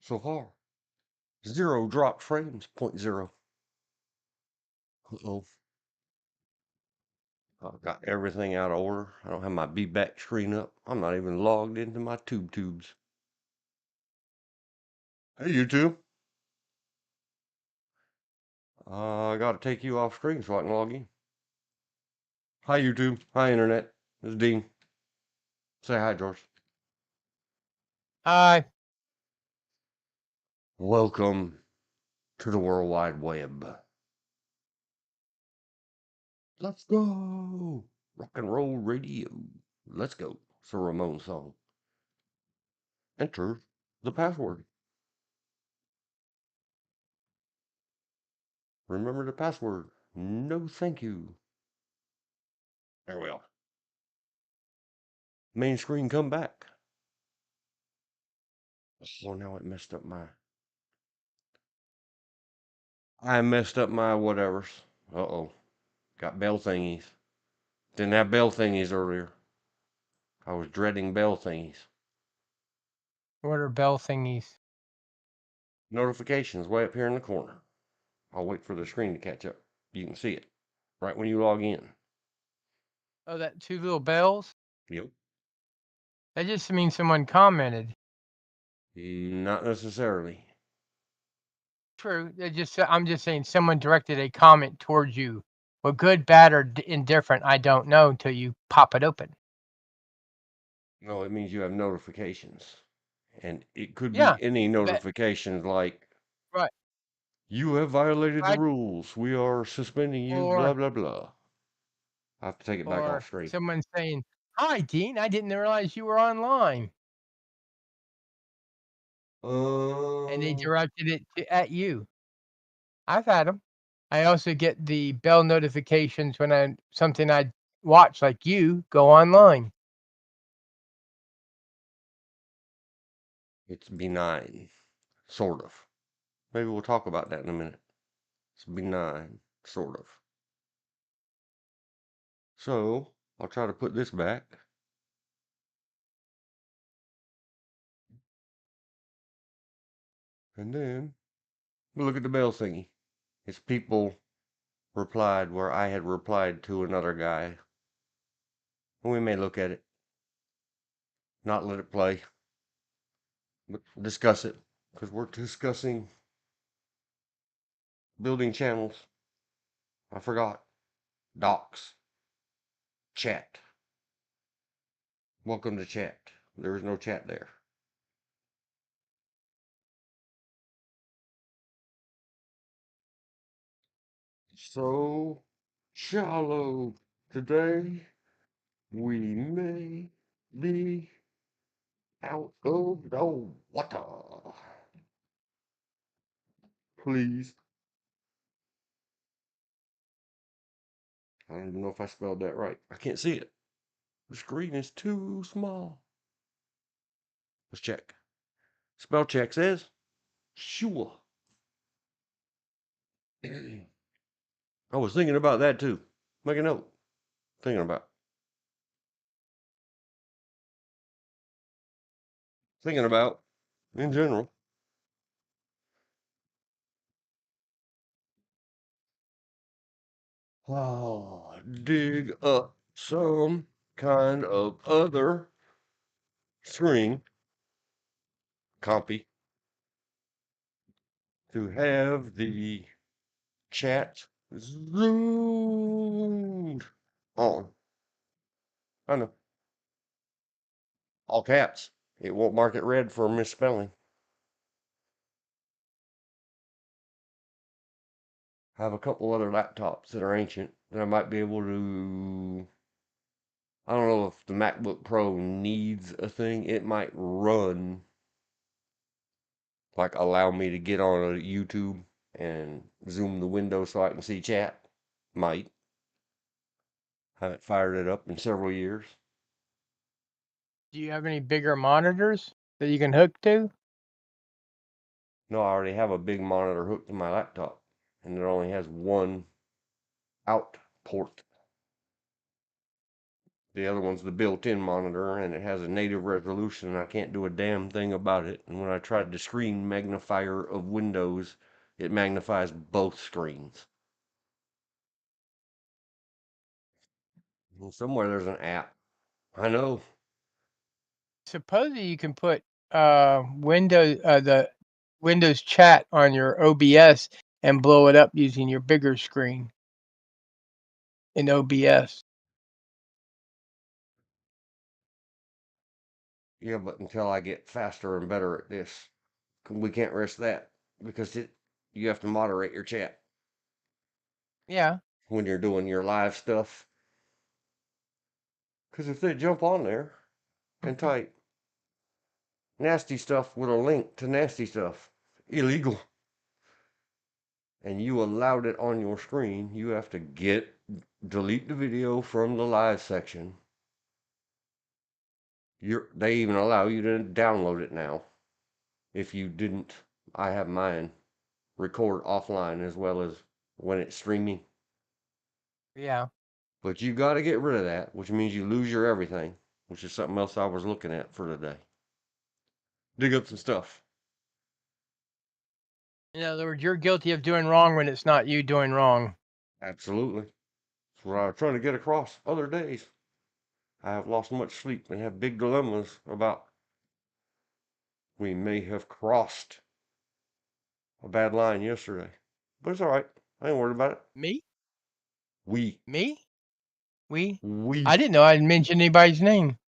So far, 0 dropped frames, point 0. Uh-oh. I've got everything out of order. I don't have my be back screen up. I'm not even logged into my tubes. Hey, YouTube. I gotta take you off screen so I can log in. Hi, YouTube. Hi, Internet. This is Dean. Say hi, George. Hi. Welcome to the World Wide Web. Let's go. Rock and roll radio. Let's go. It's a Ramon song. Enter the password. Remember the password. No, thank you. There we are. Main screen come back. Oh, now it messed up I messed up my whatevers. Uh-oh. Got bell thingies. Didn't have bell thingies earlier. I was dreading bell thingies. What are bell thingies? Notifications way up here in the corner. I'll wait for the screen to catch up. You can see it right when you log in. Oh, that 2 little bells? Yep. That just means someone commented. Not necessarily. True. I'm just saying someone directed a comment towards you. Well, good, bad, or indifferent, I don't know until you pop it open. No, it means you have notifications. And it could Yeah. be any But notifications like, right. you have violated the Right. rules. We are suspending you, blah, blah, blah. I have to take it back off Or screen. someone saying, "Hi, Dean. I didn't realize you were online." And they directed it at you. I've had them. I also get the bell notifications when something I watch, like you, go online. It's benign, sort of. Maybe we'll talk about that in a minute. It's benign, sort of. So, I'll try to put this back. And then, look at the bell thingy. It's people replied where I had replied to another guy. We may look at it. Not let it play. But discuss it. Because we're discussing building channels. I forgot. Docs. Chat. Welcome to chat. There is no chat there. So shallow today. We may be out of the water. Please. I don't even know if I spelled that right. I can't see it. The screen is too small. Let's check. Spell check says sure. I was thinking about that too. Make a note. Thinking about. Thinking about in general. Oh, dig up some kind of other screen copy to have the chat zoomed on. I know. All caps. It won't mark it red for misspelling. I have a couple other laptops that are ancient that I might be able to. I don't know if the MacBook Pro needs a thing. It might run, like allow me to get on a YouTube and zoom the window so I can see chat. Might. Haven't fired it up in several years. Do you have any bigger monitors that you can hook to? No, I already have a big monitor hooked to my laptop, and it only has one out port. The other one's the built-in monitor, and it has a native resolution, and I can't do a damn thing about it. And when I tried the screen magnifier of Windows, it magnifies both screens. And somewhere there's an app. I know. Supposedly you can put the Windows chat on your OBS and blow it up using your bigger screen in OBS. Yeah, but until I get faster and better at this, we can't risk that because you have to moderate your chat Yeah. when you're doing your live stuff. Because if they jump on there and type nasty stuff with a link to nasty stuff, illegal, and you allowed it on your screen, you have to delete the video from the live section. They even allow you to download it now. If you didn't, I have mine record offline as well as when it's streaming. Yeah. But you got to get rid of that, which means you lose your everything, which is something else I was looking at for today. Dig up some stuff. In other words, you're guilty of doing wrong when it's not you doing wrong. Absolutely. That's what I was trying to get across other days. I have lost much sleep and have big dilemmas about we may have crossed a bad line yesterday. But it's all right. I ain't worried about it. Me? We. Me? We? I We. didn't know I didn't mention anybody's name.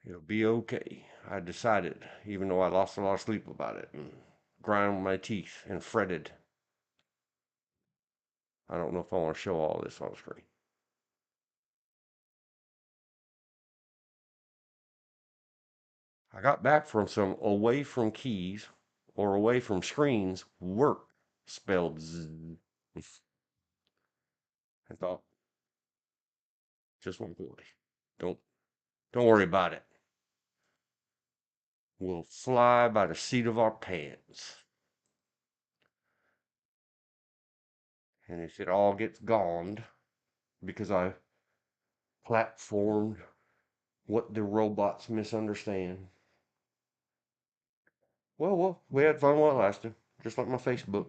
It'll be okay. I decided, even though I lost a lot of sleep about it and ground my teeth and fretted. I don't know if I want to show all this on screen. I got back from some away from keys or away from screens work spelled Z. I thought, just one boy. Don't don't worry about it. We'll fly by the seat of our pants. And if it all gets gone because I platformed what the robots misunderstand. Well, we had fun while it lasted, just like my Facebook.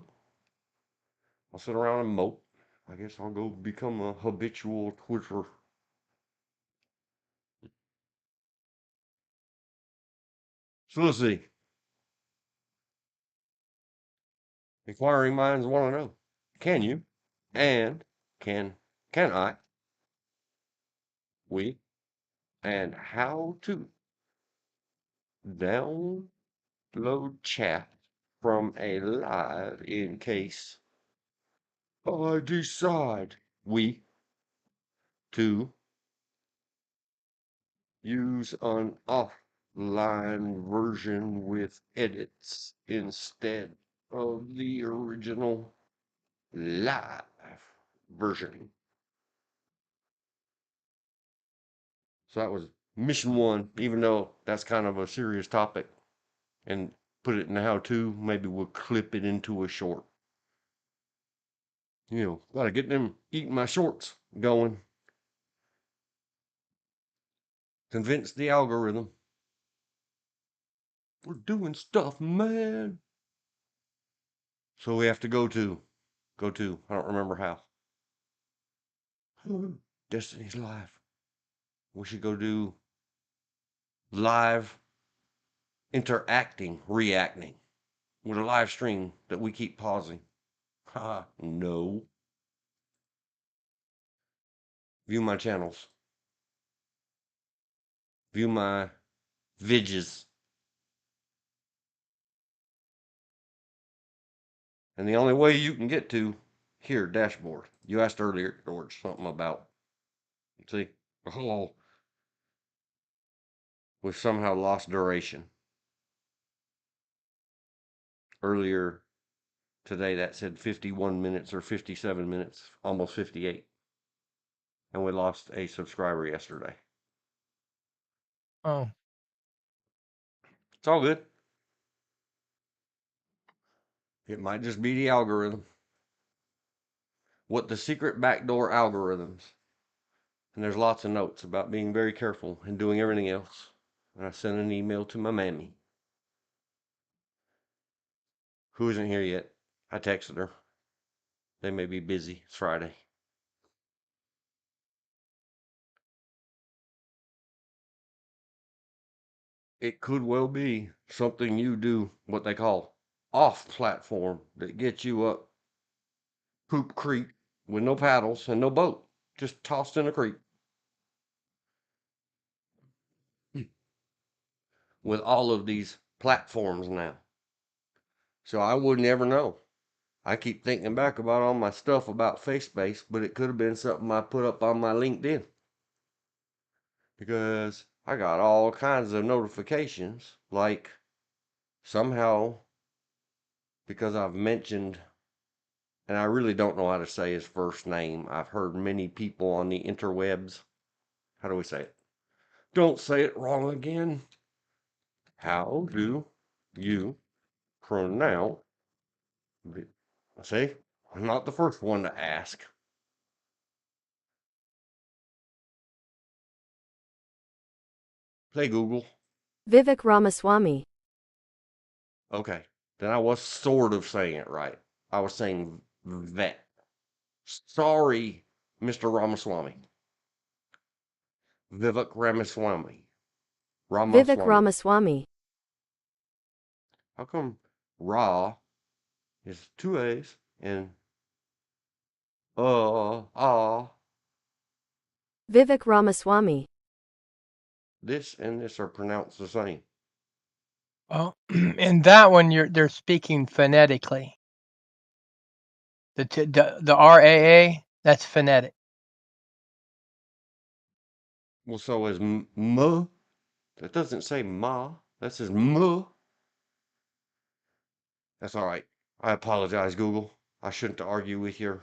I'll sit around and mope. I guess I'll go become a habitual Twitter. So let's see. Inquiring minds want to know: can you, and can I, we, and how to download chat from a live in case I decide to use an offline version with edits instead of the original live version. So that was mission one, even though that's kind of a serious topic, and put it in the how to. Maybe we'll clip it into a short. Gotta get them eating my shorts going. Convince the algorithm. We're doing stuff, man. So we have to go to, I don't remember how. Destiny's Live. We should go do live reacting with a live stream that we keep pausing. Ha, no. View my channels. View my vidges. And the only way you can get to here, dashboard. You asked earlier, George, something about, see, oh, we've somehow lost duration. Earlier today, that said 51 minutes or 57 minutes, almost 58. And we lost a subscriber yesterday. Oh. It's all good. It might just be the algorithm. what the secret backdoor algorithms. And there's lots of notes about being very careful and doing everything else. And I sent an email to my mammy, who isn't here yet. I texted her. They may be busy. It's Friday. It could well be something you do, what they call off platform, that gets you up Poop Creek with no paddles and no boat, just tossed in a creek with all of these platforms now. So I wouldn't ever know. I keep thinking back about all my stuff about FaceBase, but it could have been something I put up on my LinkedIn, because I got all kinds of notifications, like somehow, because I've mentioned, and I really don't know how to say his first name. I've heard many people on the interwebs. How do we say it? Don't say it wrong again. How do you pronounce? See, I'm not the first one to ask. Play Google. Vivek Ramaswamy. Okay, then I was sort of saying it right. I was saying vet. Sorry, Mr. Ramaswamy. Vivek Ramaswamy. Vivek Ramaswamy. Ramaswamy. How come Ra is two A's and Vivek Ramaswamy. this and this are pronounced the same? Well, in that one, they're speaking phonetically. The RAA, that's phonetic. Well, so is m. That doesn't say ma. That says m. That's all right. I apologize, Google. I shouldn't argue with your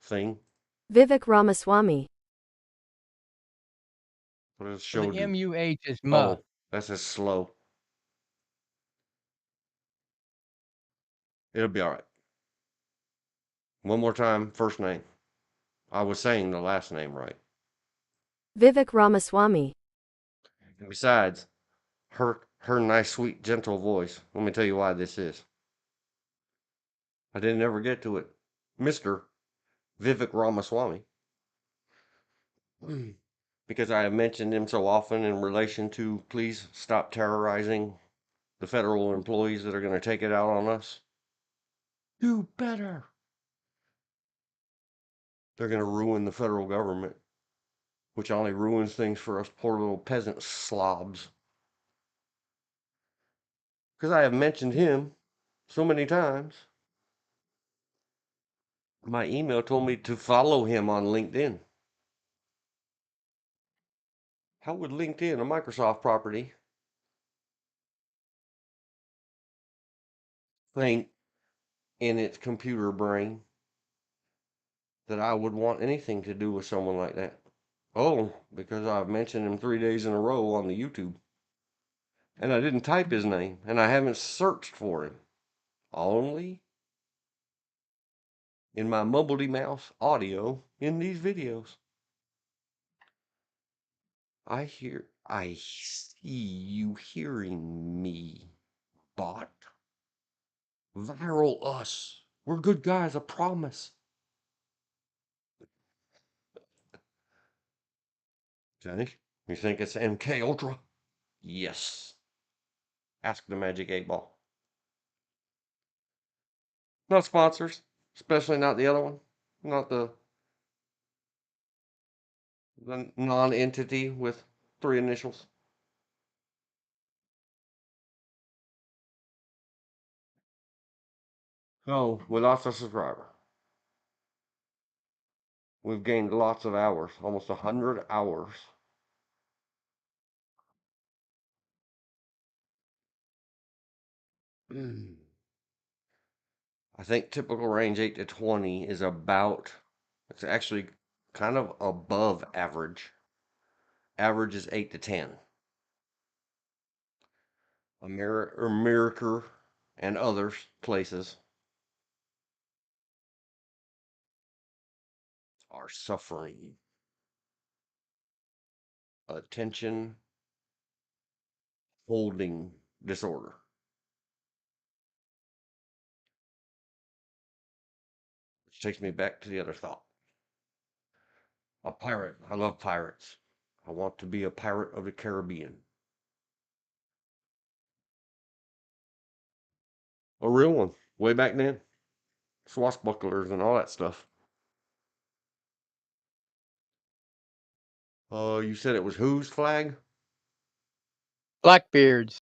thing. Vivek Ramaswamy. What does the Well, show the do? MUH is ma. Oh, that's just slow. It'll be all right. One more time, first name. I was saying the last name right. Vivek Ramaswamy. And besides, her nice, sweet, gentle voice. Let me tell you why this is. I didn't ever get to it. Mr. Vivek Ramaswamy. Because I have mentioned him so often in relation to please stop terrorizing the federal employees that are going to take it out on us. Do better. They're going to ruin the federal government, which only ruins things for us poor little peasant slobs. Because I have mentioned him so many times. My email told me to follow him on LinkedIn. How would LinkedIn, a Microsoft property, think in its computer brain that I would want anything to do with someone like that? Oh, because I've mentioned him 3 days in a row on the YouTube. And I didn't type his name, and I haven't searched for him. Only in my mumbledy mouth audio in these videos. I see you hearing me, bot. Viral us. We're good guys, I promise. Johnny, you think it's MK Ultra? Yes. Ask the Magic 8 Ball. Not sponsors, especially not the other one. Not the non-entity with 3 initials. Oh, we lost a subscriber. We've gained lots of hours, almost 100 hours. I think typical range 8 to 20 is about, it's actually kind of above average. Average is 8 to 10. America and others places are suffering attention holding disorder. Which takes me back to the other thought. A pirate. I love pirates. I want to be a pirate of the Caribbean. A real one. Way back then. Swashbucklers and all that stuff. You said it was whose flag? Blackbeard's.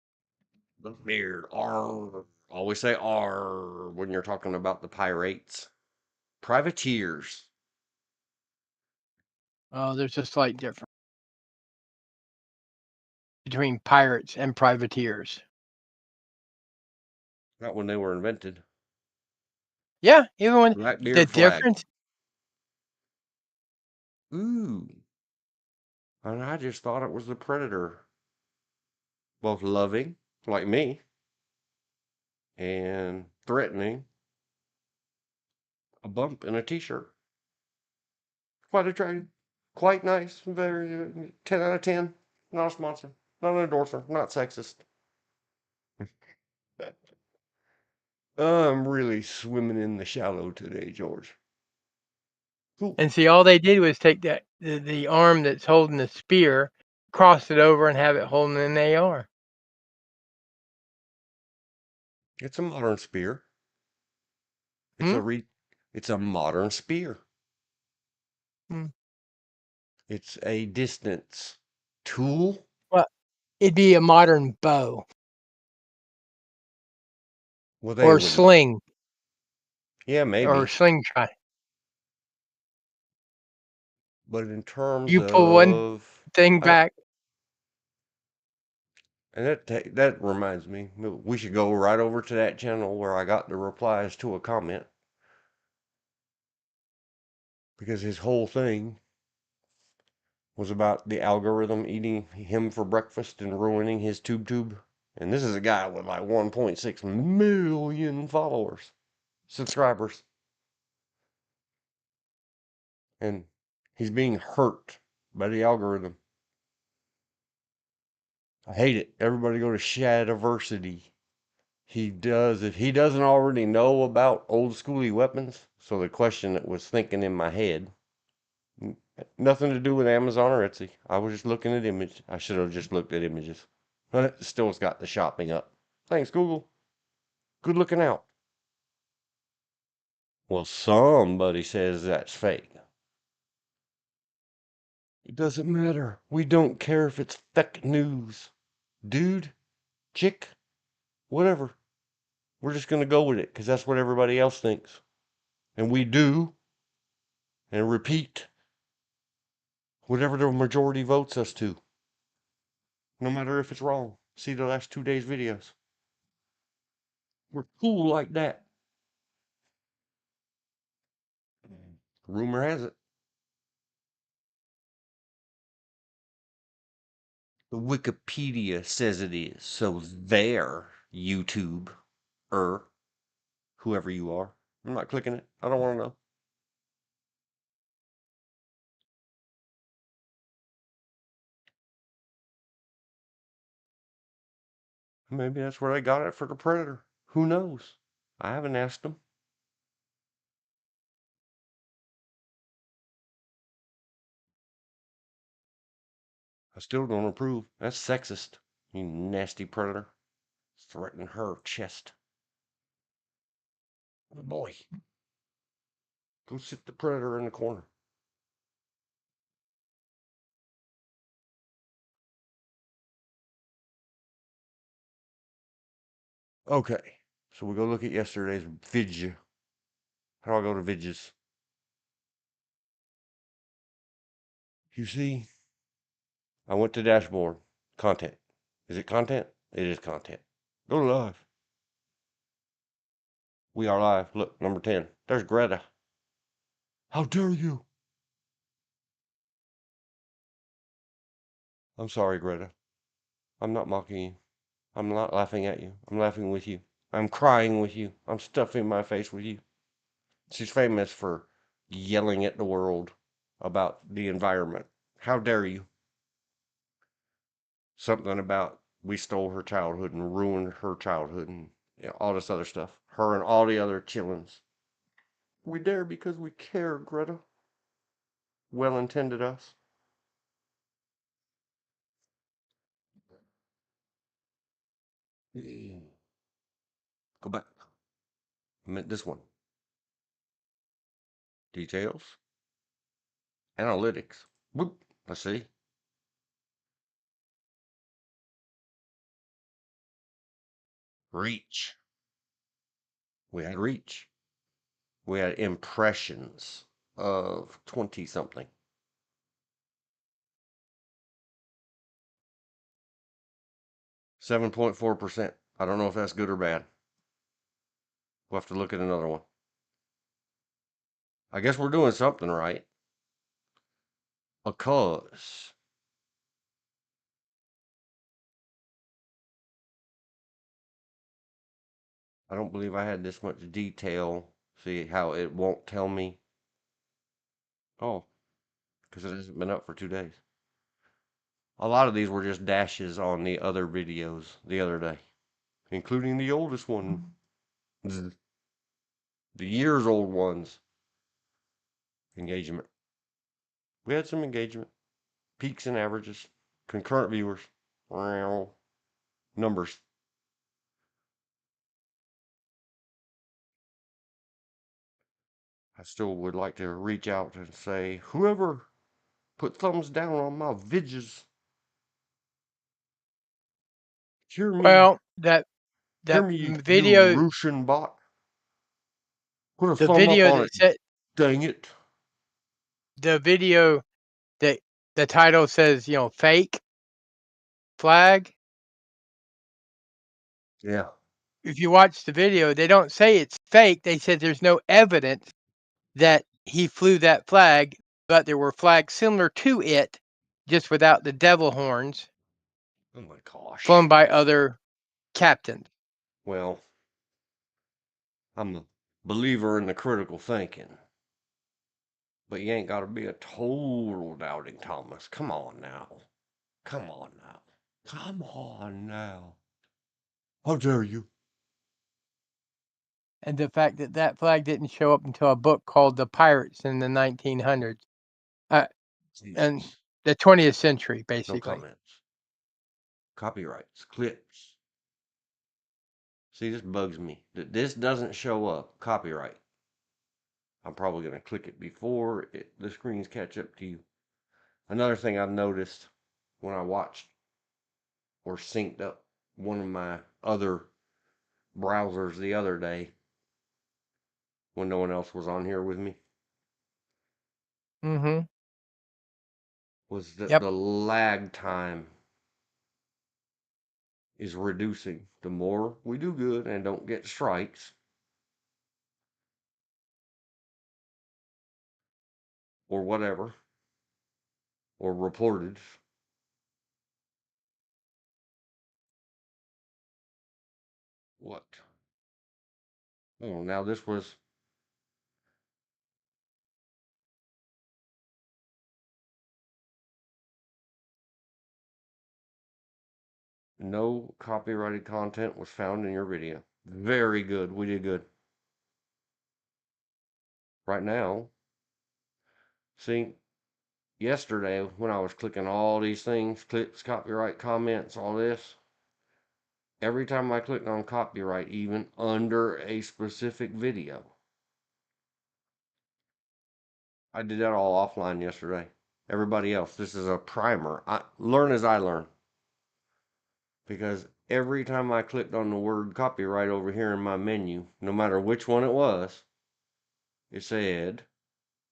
Blackbeard. R. Always say R when you're talking about the pirates. Privateers. Oh, there's a slight difference between pirates and privateers. Not when they were invented. Yeah, even when the Blackbeard flag. difference. Ooh. And I just thought it was the predator. Both loving, like me, and threatening. A bump in a t-shirt. Quite attractive. Quite nice. Very 10 out of 10. Not a sponsor. Not an endorser. Not sexist. I'm really swimming in the shallow today, George. Cool. And see, all they did was take that the arm that's holding the spear, cross it over, and have it holding an AR. It's a modern spear. It's a modern spear. It's a distance tool. Well, it'd be a modern bow. Well, they or wouldn't. sling. Yeah, maybe. Or slingshot. But in terms You pull one thing back. And that reminds me, we should go right over to that channel where I got the replies to a comment. Because his whole thing was about the algorithm eating him for breakfast and ruining his tube. And this is a guy with like 1.6 million followers, subscribers. And he's being hurt by the algorithm. I hate it. Everybody go to Shadiversity. If he doesn't already know about old schooly weapons, so the question that was thinking in my head, nothing to do with Amazon or Etsy. I was just looking at images. I should have just looked at images. But it still's got the shopping up. Thanks, Google. Good looking out. Well, somebody says that's fake. It doesn't matter. We don't care if it's fake news. Dude, chick, whatever. We're just going to go with it because that's what everybody else thinks. And we do. And repeat whatever the majority votes us to. No matter if it's wrong. See the last 2 days' videos. We're cool like that. Rumor has it. The Wikipedia says it is. So there, YouTube, whoever you are. I'm not clicking it. I don't want to know. Maybe that's where they got it for the Predator. Who knows? I haven't asked them. I still don't approve. That's sexist. You nasty predator. Threaten her chest. Oh boy. Go sit the predator in the corner. Okay. So we go look at yesterday's video. How do I go to vidges? You see, I went to dashboard. Content. Is it content? It is content. Go to live. We are live. Look, number 10. There's Greta. How dare you? I'm sorry, Greta. I'm not mocking you. I'm not laughing at you. I'm laughing with you. I'm crying with you. I'm stuffing my face with you. She's famous for yelling at the world about the environment. How dare you? Something about we stole her childhood and ruined her childhood and all this other stuff. Her and all the other chillins. We dare because we care, Greta. Well intended us. Go back. I meant this one. Details. Analytics. Whoop. Let's see. Reach. We had reach. We had impressions of 20 something. 7.4%. I don't know if that's good or bad. We'll have to look at another one. I guess we're doing something right. Because I don't believe I had this much detail. See how it won't tell me? Oh, because it hasn't been up for 2 days. A lot of these were just dashes on the other videos the other day, including the oldest one. The years old ones. Engagement. We had some engagement. Peaks and averages. Concurrent viewers. Numbers. I still would like to reach out and say, whoever put thumbs down on my vidges, hear me, Well, that you video, Russian bot. Put a the thumb up video on that it, said dang it. the video that the title says, fake flag. Yeah. If you watch the video, they don't say it's fake. They said there's no evidence that he flew that flag, but there were flags similar to it, just without the devil horns, Oh my gosh. flown by other captains. Well, I'm a believer in the critical thinking. But you ain't got to be a total doubting Thomas. Come on now. Come on now. Come on now. How dare you? And the fact that that flag didn't show up until a book called The Pirates in the 1900s. And Jesus. the 20th century, No basically. comments. Copyrights. Clips. See, this bugs me. This doesn't show up. Copyright. I'm probably going to click it before the screens catch up to you. Another thing I've noticed when I watched or synced up one of my other browsers the other day when no one else was on here with me Mm-hmm. was that Yep. the lag time is reducing. The more we do good and don't get strikes or whatever or reported. What? Oh, now this was no copyrighted content was found in your video. Very good. We did good. Right now, see, yesterday when I was clicking all these things, clips, copyright, comments, all this, every time I clicked on copyright, even under a specific video, I did that all offline yesterday. Everybody else, this is a primer. I learn as I learn. Because every time I clicked on the word copyright over here in my menu, no matter which one it was, it said,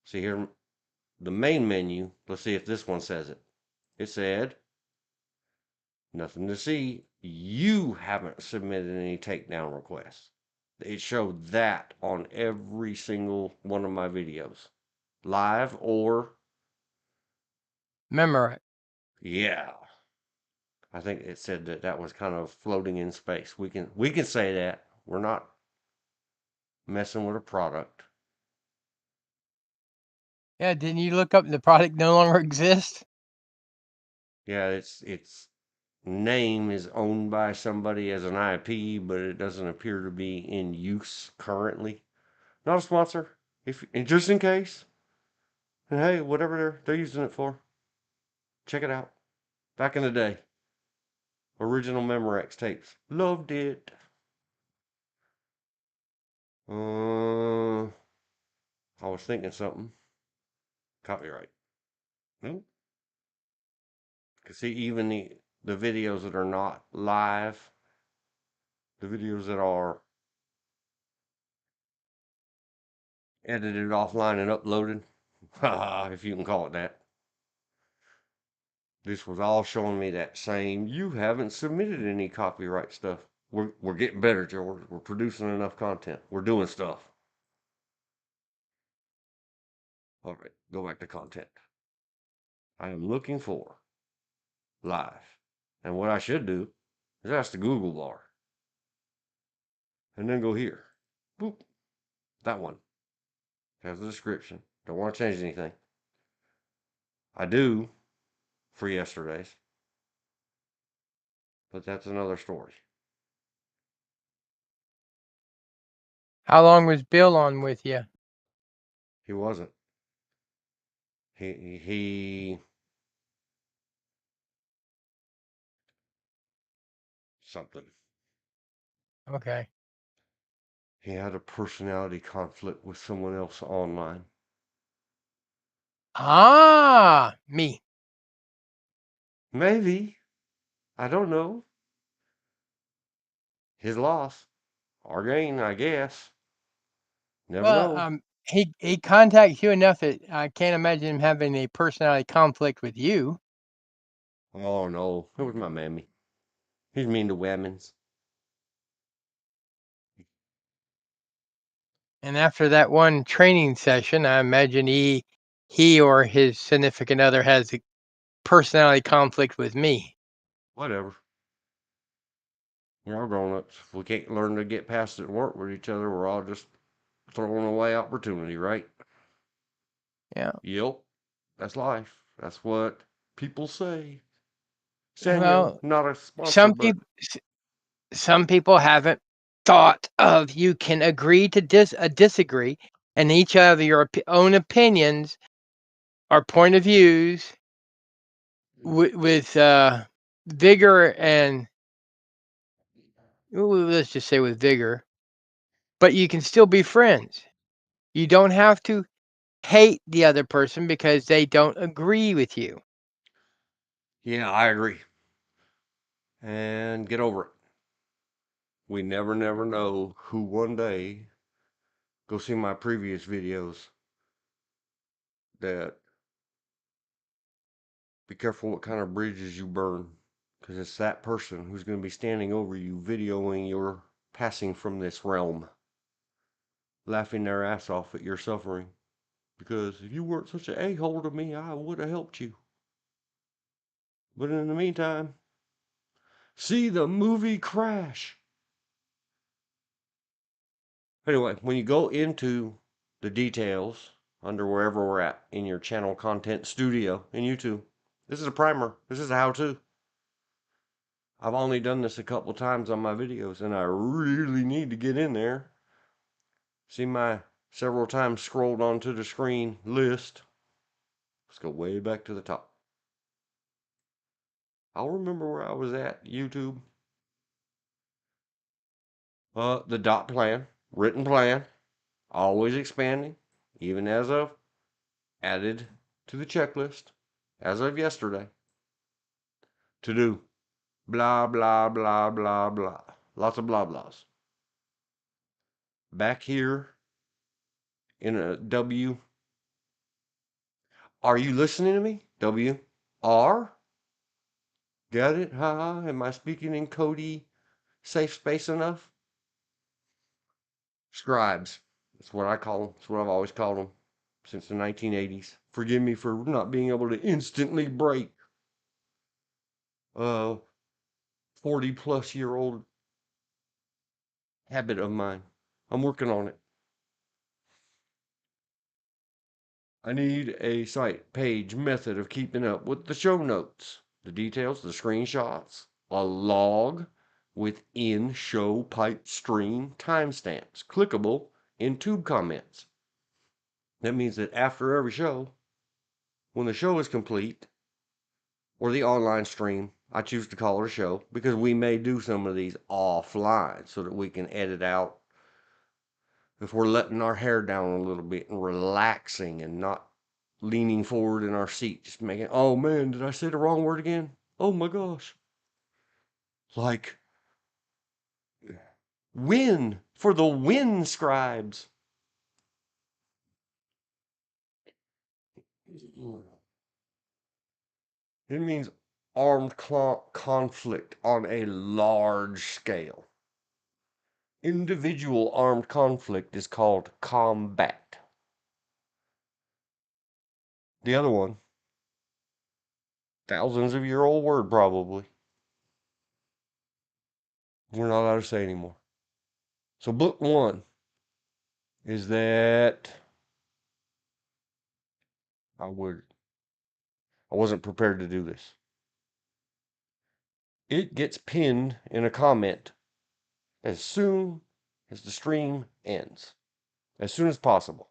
see here, the main menu, let's see if this one says it. It said, nothing to see. You haven't submitted any takedown requests. It showed that on every single one of my videos. Live or Memorize. yeah. I think it said that was kind of floating in space. We can say that. We're not messing with a product. Yeah, didn't you look up the product no longer exists? Yeah, its name is owned by somebody as an IP, but it doesn't appear to be in use currently. Not a sponsor. If just in case. And hey, whatever they're using it for, check it out. Back in the day, original Memorex tapes. Loved it. I was thinking something. Copyright. Nope. Cause see, even the videos that are not live, the videos that are edited offline and uploaded, if you can call it that. This was all showing me that same. You haven't submitted any copyright stuff. We're getting better, George. We're producing enough content. We're doing stuff. All right, go back to content. I am looking for live, and what I should do is ask the Google bar, and then go here. Boop. That one has the description. Don't want to change anything. I do for yesterday's, but that's another story. How long was Bill on with you? He wasn't. He something. Okay. He had a personality conflict with someone else online. Ah, me. Maybe. I don't know. His loss. Our gain, I guess. Never Well, know. he contacts you enough that I can't imagine him having a personality conflict with you. Oh no. It was my mammy. He's mean to women's. And after that one training session, I imagine he or his significant other has a personality conflict with me. Whatever. We're all grown ups. If we can't learn to get past it and work with each other, we're all just throwing away opportunity, right? Yeah. Yep. That's life. That's what people say. Samuel, Well, not a sponsor, some but people some people haven't thought of you can agree to disagree, and each have your own opinions or point of views with vigor and let's just say with vigor, but you can still be friends. You don't have to hate the other person because they don't agree with you. yeah, I agree. And get over it. We never know who one day, go see my previous videos, that be careful what kind of bridges you burn, because it's that person who's going to be standing over you videoing your passing from this realm, laughing their ass off at your suffering, because if you weren't such an a-hole to me, I would have helped you. But in the meantime, see the movie Crash. Anyway, when you go into the details under wherever we're at in your channel content studio in YouTube, this is a primer. This is a how-to. I've only done this a couple times on my videos, and I really need to get in there. See my several times scrolled onto the screen list. Let's go way back to the top. I'll remember where I was at, YouTube. The dot plan, written plan, always expanding, even as of added to the checklist as of yesterday. To do blah, blah, blah, blah, blah. Lots of blah, blahs. Back here in a W. Are you listening to me? W. R. Got it? Ha. Am I speaking in Cody safe space enough? Scribes. That's what I call them. That's what I've always called them since the 1980s. Forgive me for not being able to instantly break 40 plus year old habit of mine. I'm working on it. I need a site, page, method of keeping up with the show notes, the details, the screenshots, a log with in-show pipe stream timestamps, clickable in tube comments. That means that after every show, when the show is complete, or the online stream, I choose to call it a show because we may do some of these offline so that we can edit out if we're letting our hair down a little bit and relaxing and not leaning forward in our seat, just making, oh man, did I say the wrong word again? Oh my gosh. Like, win for the win scribes. It means armed conflict on a large scale. Individual armed conflict is called combat. The other one, thousands of year old word probably, we're not allowed to say anymore. So book one is that I wasn't prepared to do this. It gets pinned in a comment as soon as the stream ends, as soon as possible.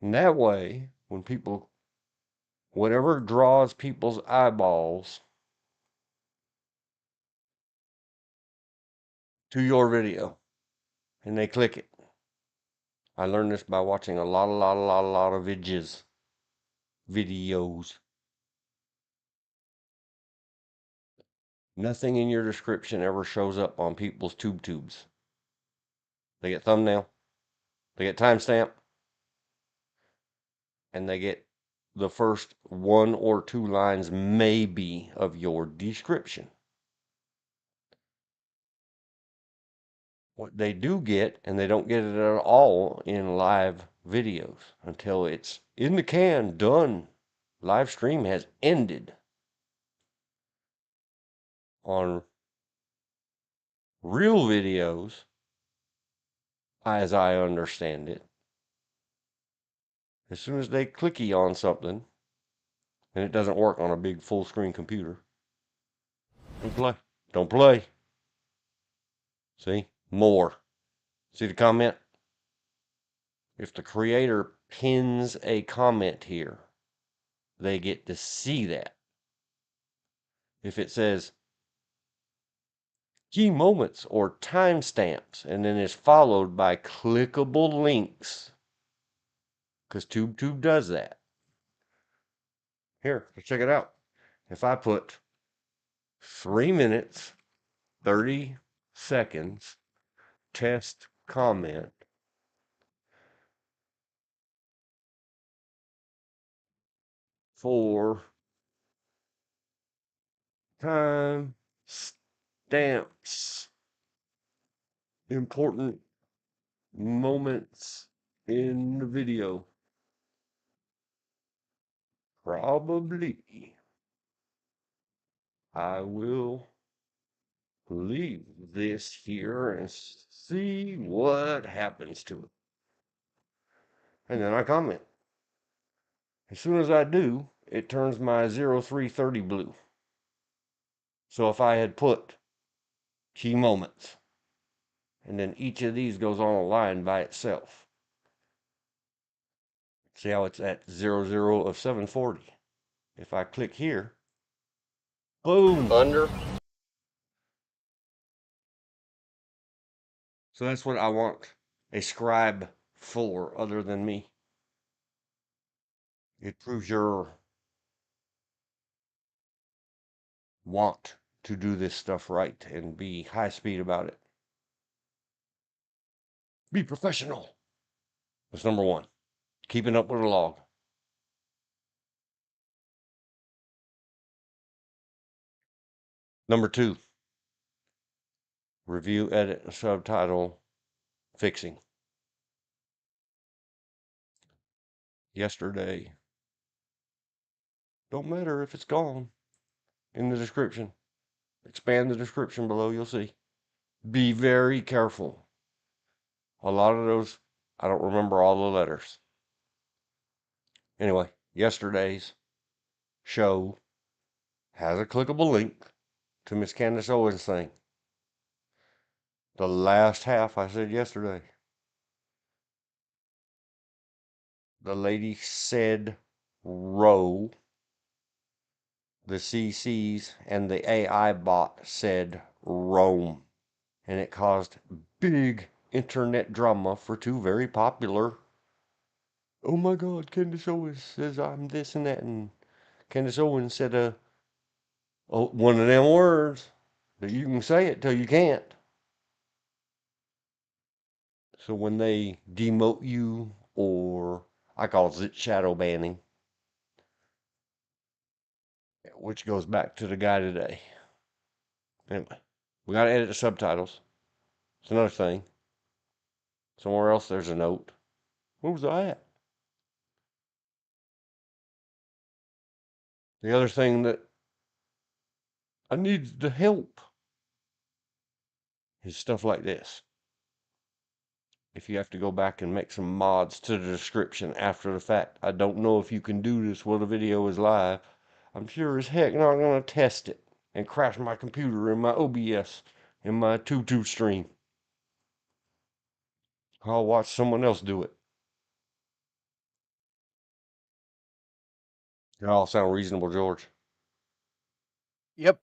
And that way, when people, whatever draws people's eyeballs to your video, and they click it. I learned this by watching a lot of videos. Nothing in your description ever shows up on people's tubes. They get thumbnail, they get timestamp, and they get the first 1 or 2 lines maybe of your description. What they do get, and they don't get it at all in live videos until it's in the can, done. Live stream has ended. On real videos, as I understand it, as soon as they clicky on something, and it doesn't work on a big full screen computer, don't play. Don't play. See? More. See the comment? If the creator pins a comment here, they get to see that. If it says key moments or timestamps and then is followed by clickable links, because TubeTube does that. Here, let's check it out. If I put 3 minutes, 30 seconds, test comment, for time stamps, important moments in the video. Probably I will leave this here and see what happens to it. And then I comment. As soon as I do, it turns my 0330 blue. So if I had put key moments, and then each of these goes on a line by itself. See how it's at 00 of 740. If I click here, boom. So that's what I want a scribe for other than me. It proves your want to do this stuff right and be high speed about it. Be professional. That's number one. Keeping up with a log. Number two, review, edit, subtitle, fixing. Yesterday. Don't matter if it's gone in the description. Expand the description below, you'll see. Be very careful. A lot of those, I don't remember all the letters. Anyway, yesterday's show has a clickable link to Miss Candace Owens' thing. The last half I said yesterday. The lady said row. The CCs and the AI bot said Rome. And it caused big internet drama for two very popular. Oh my God, Candace Owens says I'm this and that. And Candace Owens said, one of them words that you can say it till you can't. So when they demote you, or I call it shadow banning, which goes back to the guy today. Anyway, we got to edit the subtitles. It's another thing. Somewhere else there's a note. Where was I at? The other thing that I need the help is stuff like this. If you have to go back and make some mods to the description after the fact, I don't know if you can do this while the video is live. I'm sure as heck not going to test it and crash my computer in my OBS in my tutu stream. I'll watch someone else do it. That all sound reasonable, George? Yep.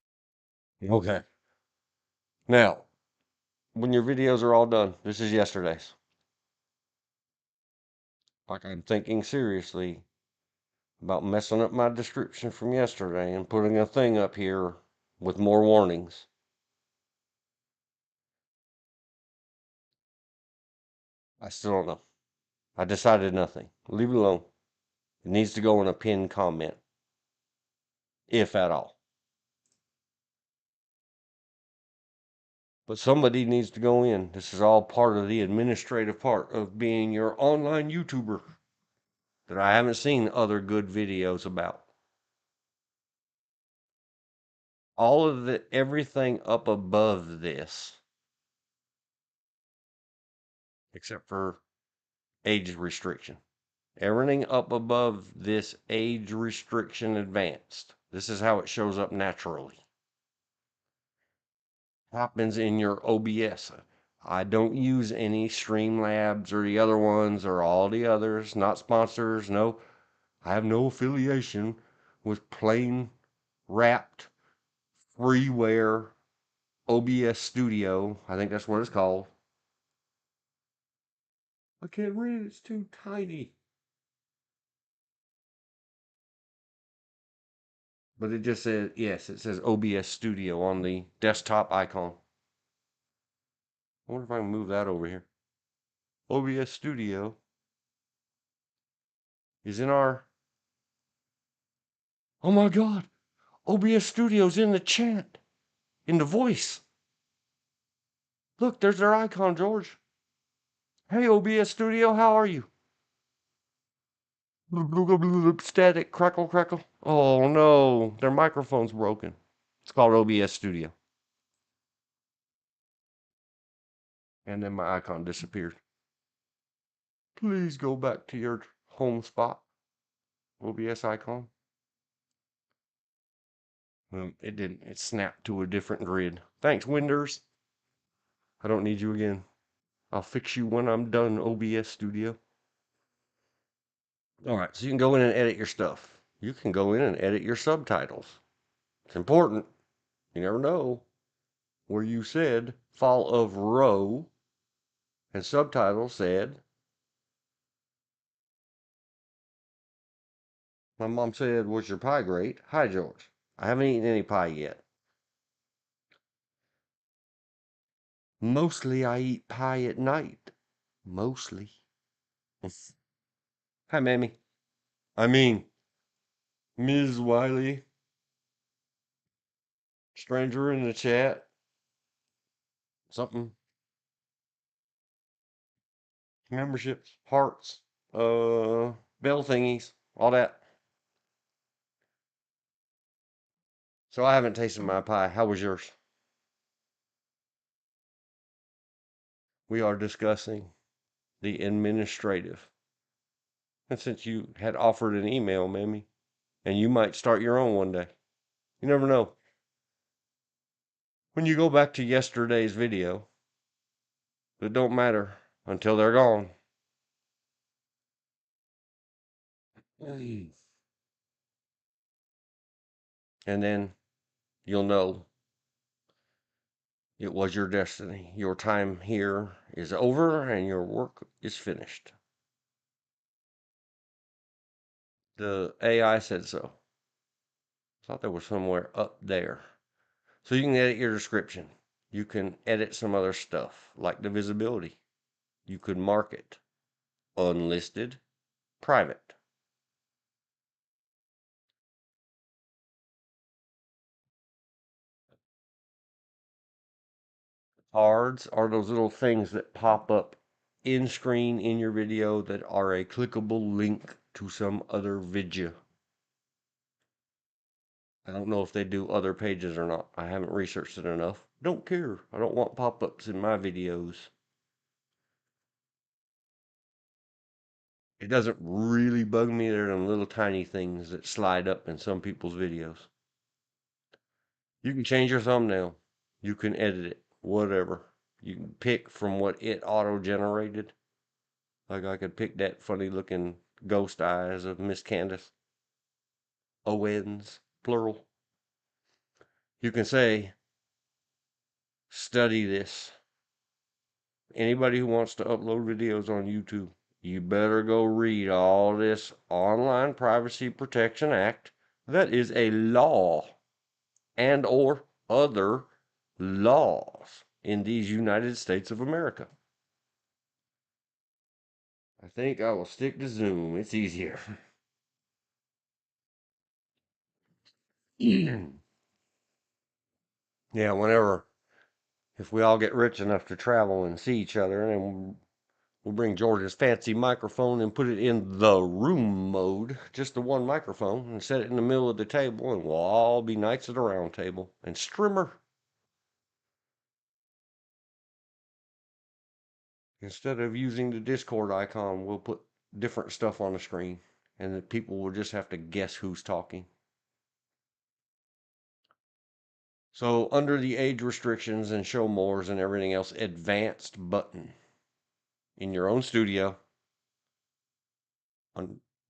Okay. Now, when your videos are all done, this is yesterday's. Like I'm thinking seriously about messing up my description from yesterday and putting a thing up here with more warnings. I still don't know. I decided nothing. Leave it alone. It needs to go in a pinned comment, if at all. But somebody needs to go in. This is all part of the administrative part of being your online YouTuber that I haven't seen other good videos about. All of the everything up above this, except for age restriction. Everything up above this age restriction advanced. This is how it shows up naturally. Happens in your OBS. I don't use any Streamlabs or the other ones or all the others, not sponsors. No, I have no affiliation with plain wrapped freeware OBS Studio. I think that's what it's called. I can't read it, it's too tiny. But it just says, yes, it says OBS Studio on the desktop icon. I wonder if I can move that over here. OBS Studio is in our... Oh my God! OBS Studio's in the chat. In the voice. Look, there's their icon, George. Hey, OBS Studio, how are you? Static, crackle, crackle. Oh no, their microphone's broken. It's called OBS Studio. And then my icon disappeared. Please go back to your home spot. OBS icon. It didn't. It snapped to a different grid. Thanks, Winders. I don't need you again. I'll fix you when I'm done, OBS Studio. All right, so you can go in and edit your stuff. You can go in and edit your subtitles. It's important. You never know where you said fall of row and subtitle said, my mom said, was your pie great? Hi, George. I haven't eaten any pie yet. Mostly I eat pie at night. Mostly. Hi, Mammy. I mean, Ms. Wiley. Stranger in the chat. Something. Memberships. Hearts. Bell thingies. All that. So I haven't tasted my pie. How was yours? We are discussing the administrative And since you had offered an email, Mammy, and you might start your own one day. You never know. When you go back to yesterday's video, it don't matter until they're gone. And then you'll know it was your destiny. Your time here is over and your work is finished. The AI said so. Thought there was somewhere up there. So you can edit your description. You can edit some other stuff like the visibility. You could mark it unlisted, private. Cards are those little things that pop up in screen in your video that are a clickable link to some other video. I don't know if they do other pages or not. I haven't researched it enough. Don't care. I don't want pop-ups in my videos. It doesn't really bug me. They're them little tiny things that slide up in some people's videos. You can change your thumbnail. You can edit it. Whatever. You can pick from what it auto-generated. Like I could pick that funny looking ghost eyes of Miss Candace. Owens, plural. You can say, study this. Anybody who wants to upload videos on YouTube, you better go read all this Online Privacy Protection Act. That is a law and or other laws in these United States of America. I think I will stick to Zoom. It's easier. Yeah, whenever, if we all get rich enough to travel and see each other, and we'll bring George's fancy microphone and put it in the room mode, just the one microphone, and set it in the middle of the table, and we'll all be knights of the round table and strimmer. Instead of using the Discord icon, we'll put different stuff on the screen, and the people will just have to guess who's talking. So under the age restrictions and show mores and everything else, advanced button in your own studio,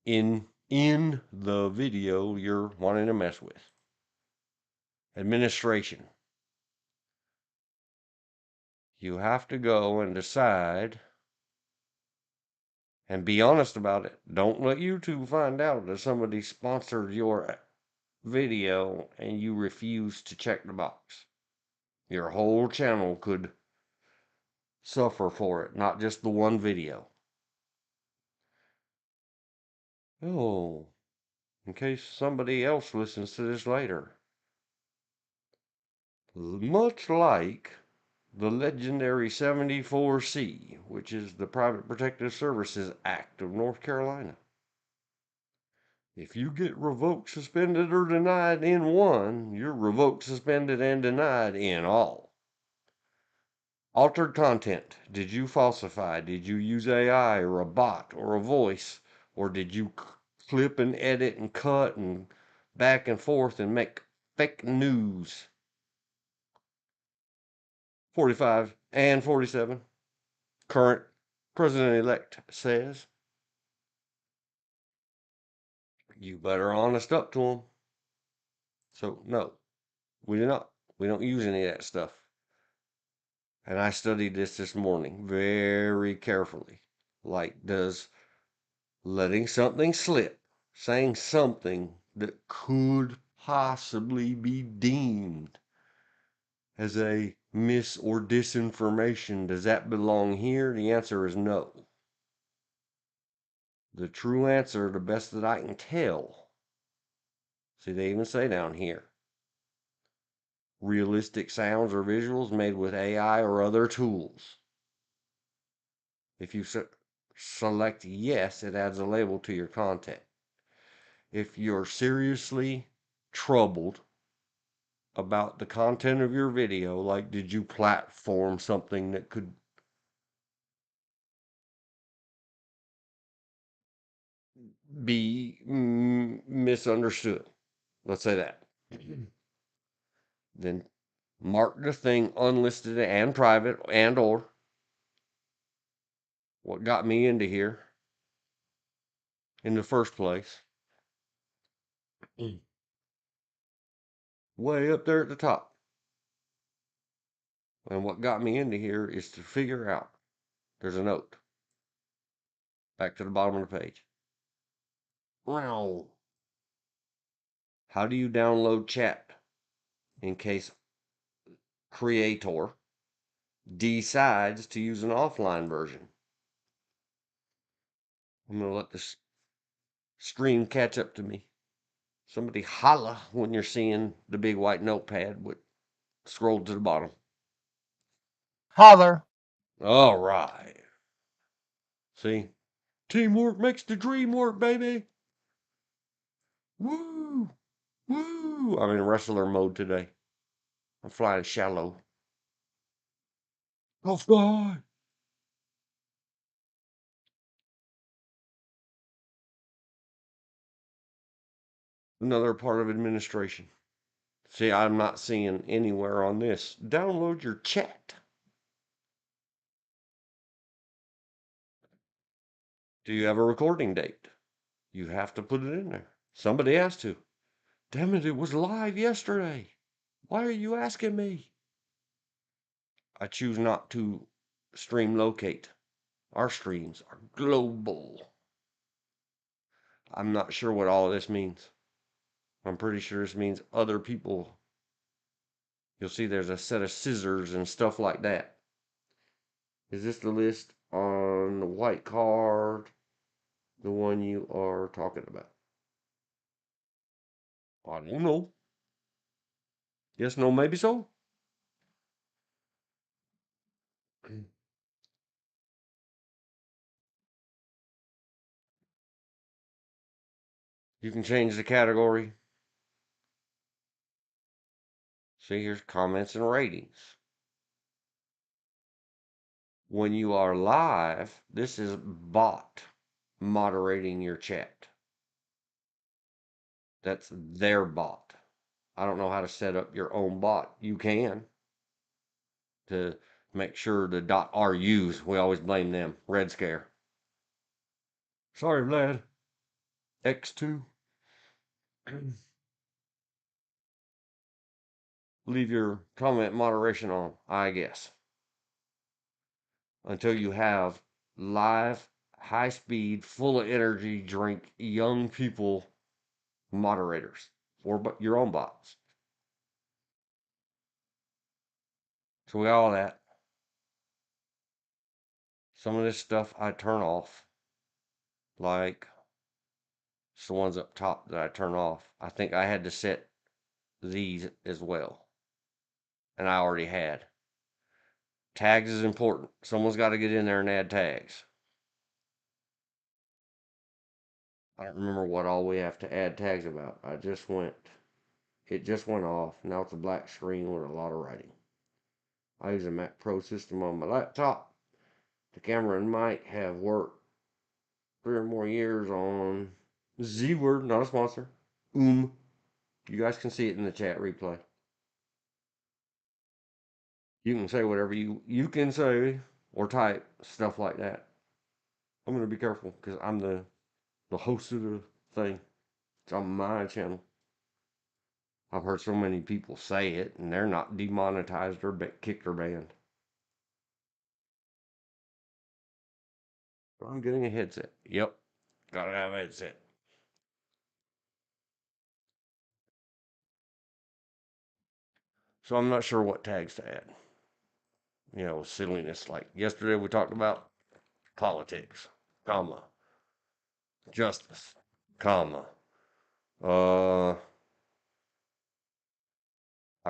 in the video you're wanting to mess with. Administration. You have to go and decide and be honest about it. Don't let YouTube find out that somebody sponsored your video and you refuse to check the box. Your whole channel could suffer for it, not just the one video. Oh, in case somebody else listens to this later. Much like the legendary 74C, which is the Private Protective Services Act of North Carolina. If you get revoked, suspended, or denied in one, you're revoked, suspended, and denied in all. Altered content. Did you falsify? Did you use AI or a bot or a voice? Or did you clip and edit and cut and back and forth and make fake news? 45 and 47. Current president-elect says. You better honest up to them. So, no, we do not. We don't use any of that stuff. And I studied this morning very carefully. Like, does letting something slip, saying something that could possibly be deemed as a mis or disinformation, does that belong here? The answer is no. The true answer, the best that I can tell, see, they even say down here, realistic sounds or visuals made with AI or other tools. If you select yes, it adds a label to your content. If you're seriously troubled about the content of your video, like did you platform something that could be misunderstood. Let's say that. Then mark the thing unlisted and private and or what got me into here in the first place. Way up there at the top. And what got me into here is to figure out there's a note. Back to the bottom of the page. Wow. How do you download chat in case creator decides to use an offline version? I'm going to let this stream catch up to me. Somebody holla when you're seeing the big white notepad with scroll to the bottom. Holler. All right. See? Teamwork makes the dream work, baby. Woo! Woo! I'm in wrestler mode today. I'm flying shallow. Go fly! Another part of administration. See, I'm not seeing anywhere on this. Download your chat. Do you have a recording date? You have to put it in there. Somebody has to. Damn it, it was live yesterday. Why are you asking me? I choose not to stream locate. Our streams are global. I'm not sure what all of this means. I'm pretty sure this means other people. You'll see there's a set of scissors and stuff like that. Is this the list on the white card? The one you are talking about? I don't know. Yes, no, maybe so. You can change the category. See, here's comments and ratings. When you are live, this is bot moderating your chat. That's their bot. I don't know how to set up your own bot. You can to make sure the .ru's. We always blame them. Red Scare. Sorry, Vlad. X2. Leave your comment moderation on, I guess. Until you have live, high speed, full of energy, drink, young people moderators or your own bots. So we got all that. Some of this stuff I turn off, like it's the ones up top that I turn off. I think I had to set these as well, and I already had. Tags is important. Someone's got to get in there and add tags. I don't remember what all we have to add tags about. It just went off. Now it's a black screen with a lot of writing. I use a Mac Pro system on my laptop. The camera and mic have worked 3 or more years on Z Word, not a sponsor. You guys can see it in the chat replay. You can say whatever you can say or type stuff like that. I'm gonna be careful because I'm the host of the thing. It's on my channel. I've heard so many people say it and they're not demonetized or kicked or banned. I'm getting a headset. Yep, gotta have a headset. So I'm not sure what tags to add. You know, silliness. Like yesterday we talked about politics, comma, justice, comma. I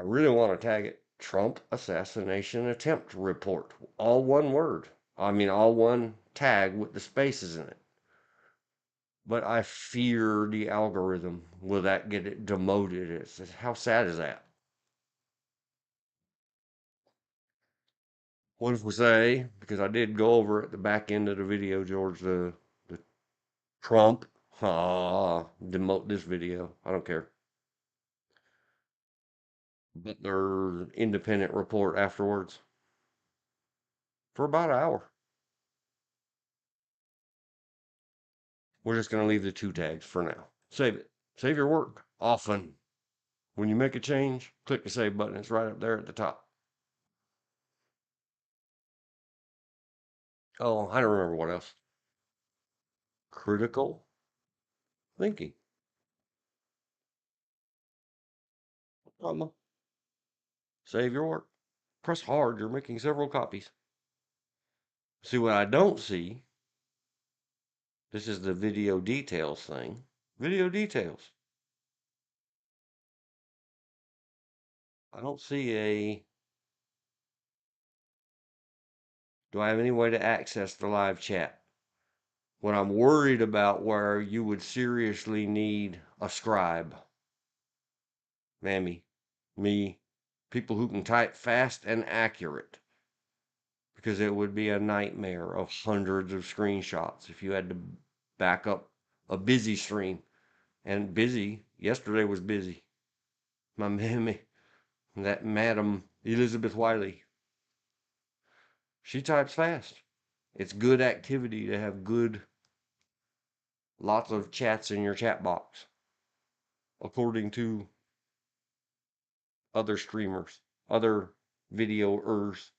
really want to tag it Trump assassination attempt report. All one word. I mean, all one tag with the spaces in it. But I fear the algorithm. Will that get it demoted? How sad is that? What if we say, because I did go over at the back end of the video, George, the Trump Demote this video. I don't care. But their independent report afterwards for about an hour. We're just going to leave the 2 tags for now. Save it. Save your work often. When you make a change, click the save button. It's right up there at the top. Oh, I don't remember what else. Critical thinking. Save your work. Press hard. You're making several copies. See what I don't see? This is the video details thing. Video details. I don't see do I have any way to access the live chat? What I'm worried about where you would seriously need a scribe. Mammy, me, people who can type fast and accurate. Because it would be a nightmare of hundreds of screenshots if you had to back up a busy stream. And busy, yesterday was busy. My mammy, that Madam Elizabeth Wiley, she types fast. It's good activity to have lots of chats in your chat box, according to other streamers, other videoers.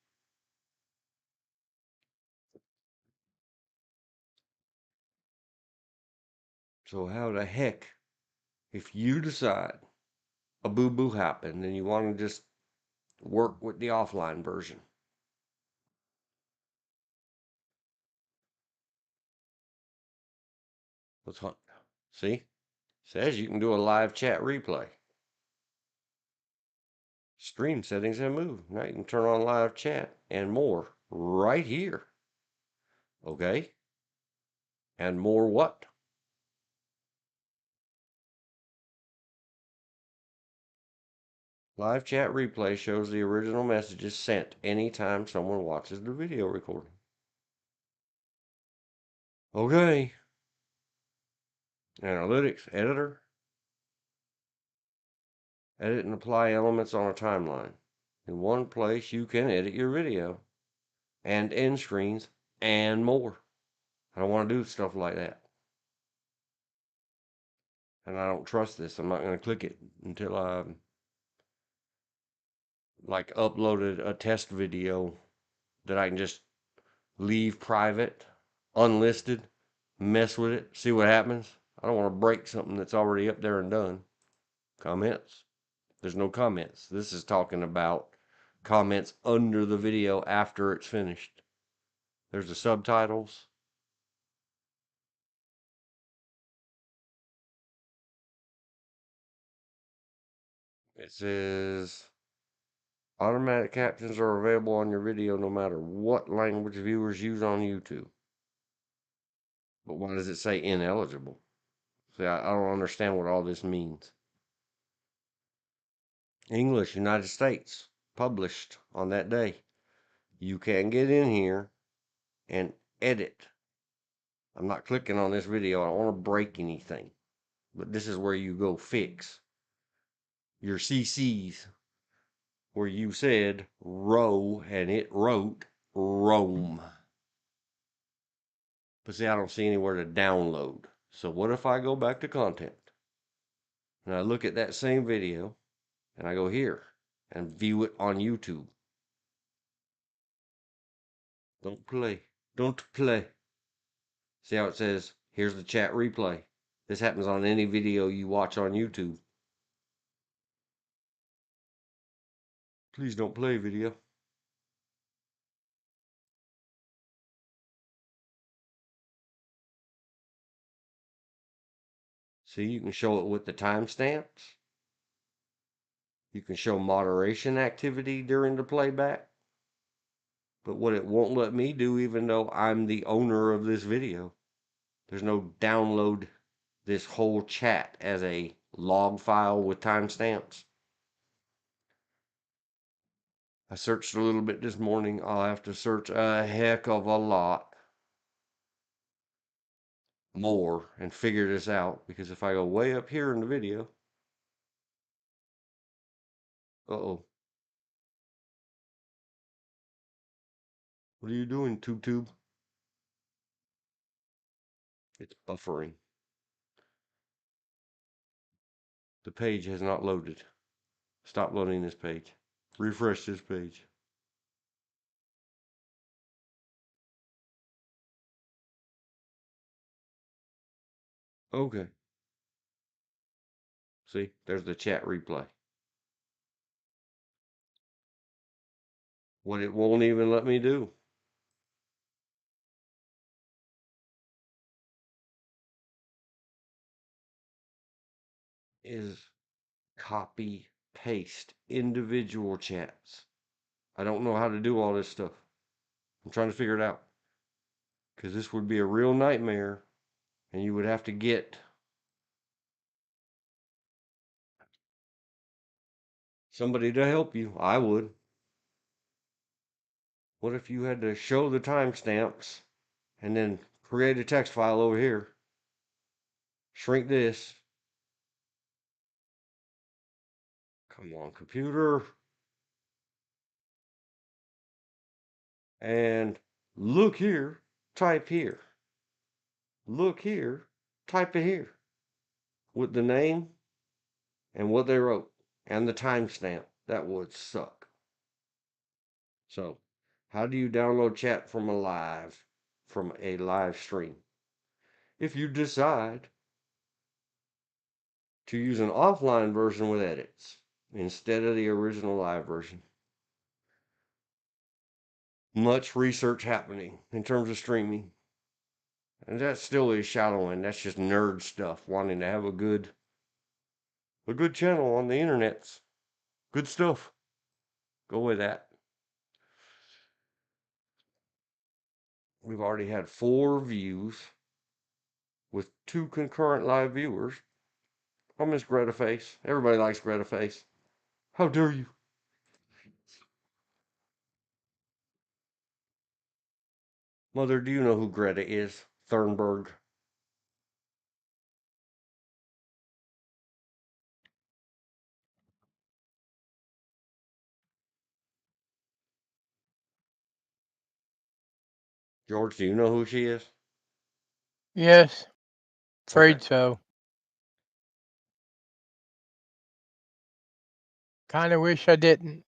So how the heck, if you decide a boo-boo happened and you want to just work with the offline version, let's hunt. See? Says you can do a live chat replay. Stream settings have moved. Now you can turn on live chat and more right here. Okay? And more what? Live chat replay shows the original messages sent anytime someone watches the video recording. Okay. Analytics editor. Edit and apply elements on a timeline. In one place, you can edit your video and end screens and more. I don't want to do stuff like that. And I don't trust this. I'm not going to click it until I like uploaded a test video that I can just leave private, unlisted, mess with it, see what happens. I don't want to break something that's already up there and done. Comments. There's no comments. This is talking about comments under the video after it's finished. There's the subtitles. It says automatic captions are available on your video no matter what language viewers use on YouTube. But why does it say ineligible? See, I don't understand what all this means. English, United States, published on that day. You can get in here and edit. I'm not clicking on this video. I don't want to break anything. But this is where you go fix your CCs, where you said row and it wrote Rome. But see, I don't see anywhere to download. So what if I go back to content and I look at that same video and I go here and view it on YouTube? Don't play. Don't play. See how it says, here's the chat replay. This happens on any video you watch on YouTube. Please don't play video. See, you can show it with the timestamps. You can show moderation activity during the playback. But what it won't let me do, even though I'm the owner of this video, there's no download this whole chat as a log file with timestamps. I searched a little bit this morning. I'll have to search a heck of a lot. more and figure this out, because if I go way up here in the video, uh-oh. What are you doing, TubeTube? It's buffering. The page has not loaded. Stop loading this page. Refresh this page. Okay. See, there's the chat replay. What it won't even let me do is copy paste individual chats. I don't know how to do all this stuff. I'm trying to figure it out, because this would be a real nightmare, and you would have to get somebody to help you. I would. What if you had to show the timestamps and then create a text file over here, shrink this. Come on, computer. And look here, type here. Look here, type it here. With the name and what they wrote and the timestamp. That would suck. So, how do you download chat from a live stream? If you decide to use an offline version with edits instead of the original live version. Much research happening in terms of streaming. And that still is shallow end. That's just nerd stuff, wanting to have a good channel on the internet. Good stuff. Go with that. We've already had 4 views with 2 concurrent live viewers. I miss Greta Face. Everybody likes Greta Face. How dare you? Mother, do you know who Greta is? Thunberg. George, do you know who she is? Yes, afraid Okay. so. Kind of wish I didn't.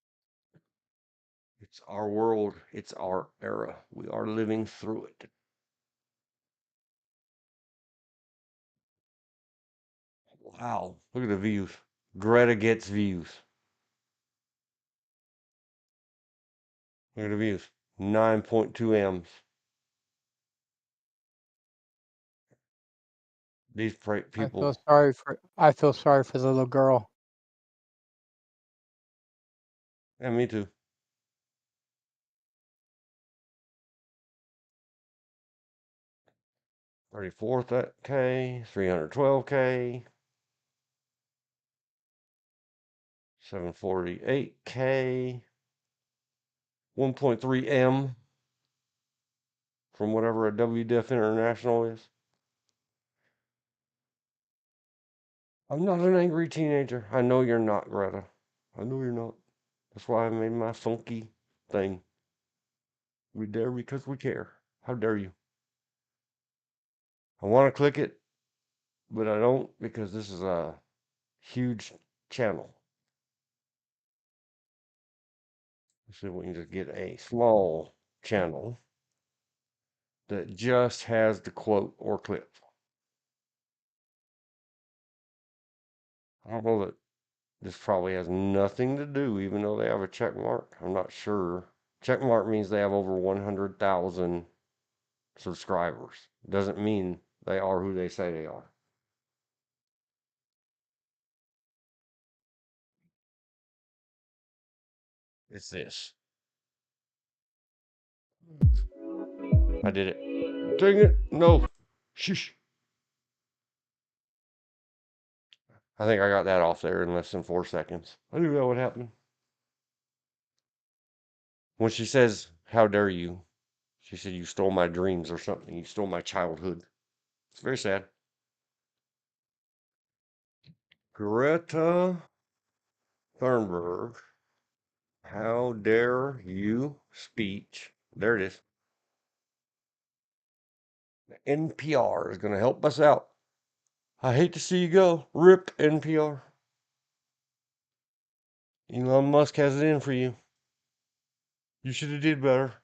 It's our world. It's our era. We are living through it. Wow. Look at the views. Greta gets views. Look at the views. 9.2 M's. These people. I feel sorry for the little girl. Yeah, me too. 34th K, 312K, 748K, 1.3 M from whatever a WDF International is. I'm not an angry teenager. I know you're not, Greta. I know you're not. That's why I made my funky thing. We dare because we care. How dare you? I want to click it, but I don't, because this is a huge channel. Let's see if we can just get a small channel that just has the quote or clip. I don't know that this probably has nothing to do, even though they have a check mark. I'm not sure. Check mark means they have over 100,000 subscribers. Doesn't mean they are who they say they are. It's this. I did it. Dang it. No. Shush. I think I got that off there in less than 4 seconds. I knew that would happen. When she says, how dare you? She said, you stole my dreams or something. You stole my childhood. It's very sad. Greta Thunberg, how dare you speech. There it is. NPR is going to help us out. I hate to see you go. Rip NPR. Elon Musk has it in for you. You should have did better.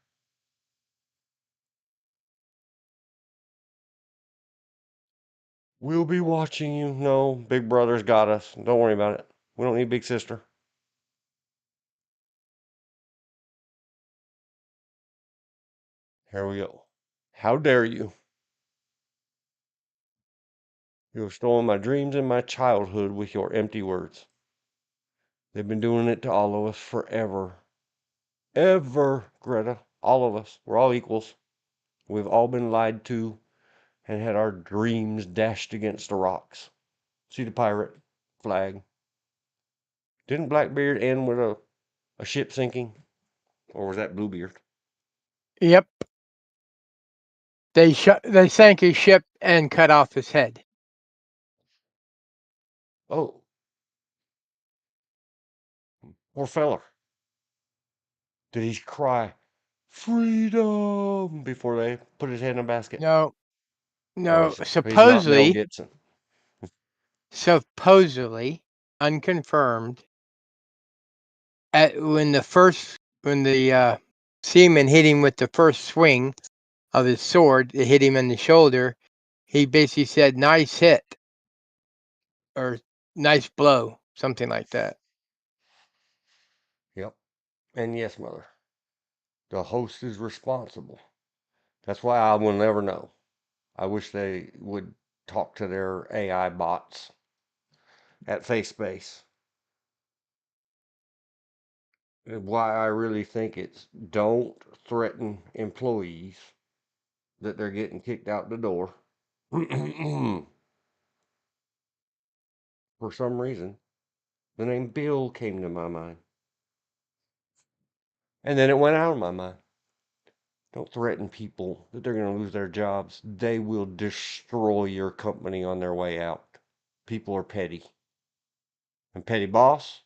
We'll be watching you. No, Big Brother's got us. Don't worry about it. We don't need Big Sister. Here we go. How dare you? You have stolen my dreams and my childhood with your empty words. They've been doing it to all of us forever. Ever, Greta. All of us. We're all equals. We've all been lied to and had our dreams dashed against the rocks. See the pirate flag? Didn't Blackbeard end with a ship sinking? Or was that Bluebeard? Yep. They sank his ship and cut off his head. Oh, poor feller. Did he cry, freedom, before they put his head in a basket? No, Or no. he's not Mel Gibson. Supposedly, unconfirmed, when the seaman hit him with the first swing of his sword, it hit him in the shoulder. He basically said, "Nice hit," or "Nice blow," something like that. Yep. And yes, mother, the host is responsible. That's why I will never know. I wish they would talk to their AI bots at FaceSpace. Why I really think it's don't threaten employees that they're getting kicked out the door. For some reason, the name Bill came to my mind. And then it went out of my mind. Don't threaten people that they're going to lose their jobs. They will destroy your company on their way out. People are petty. And petty boss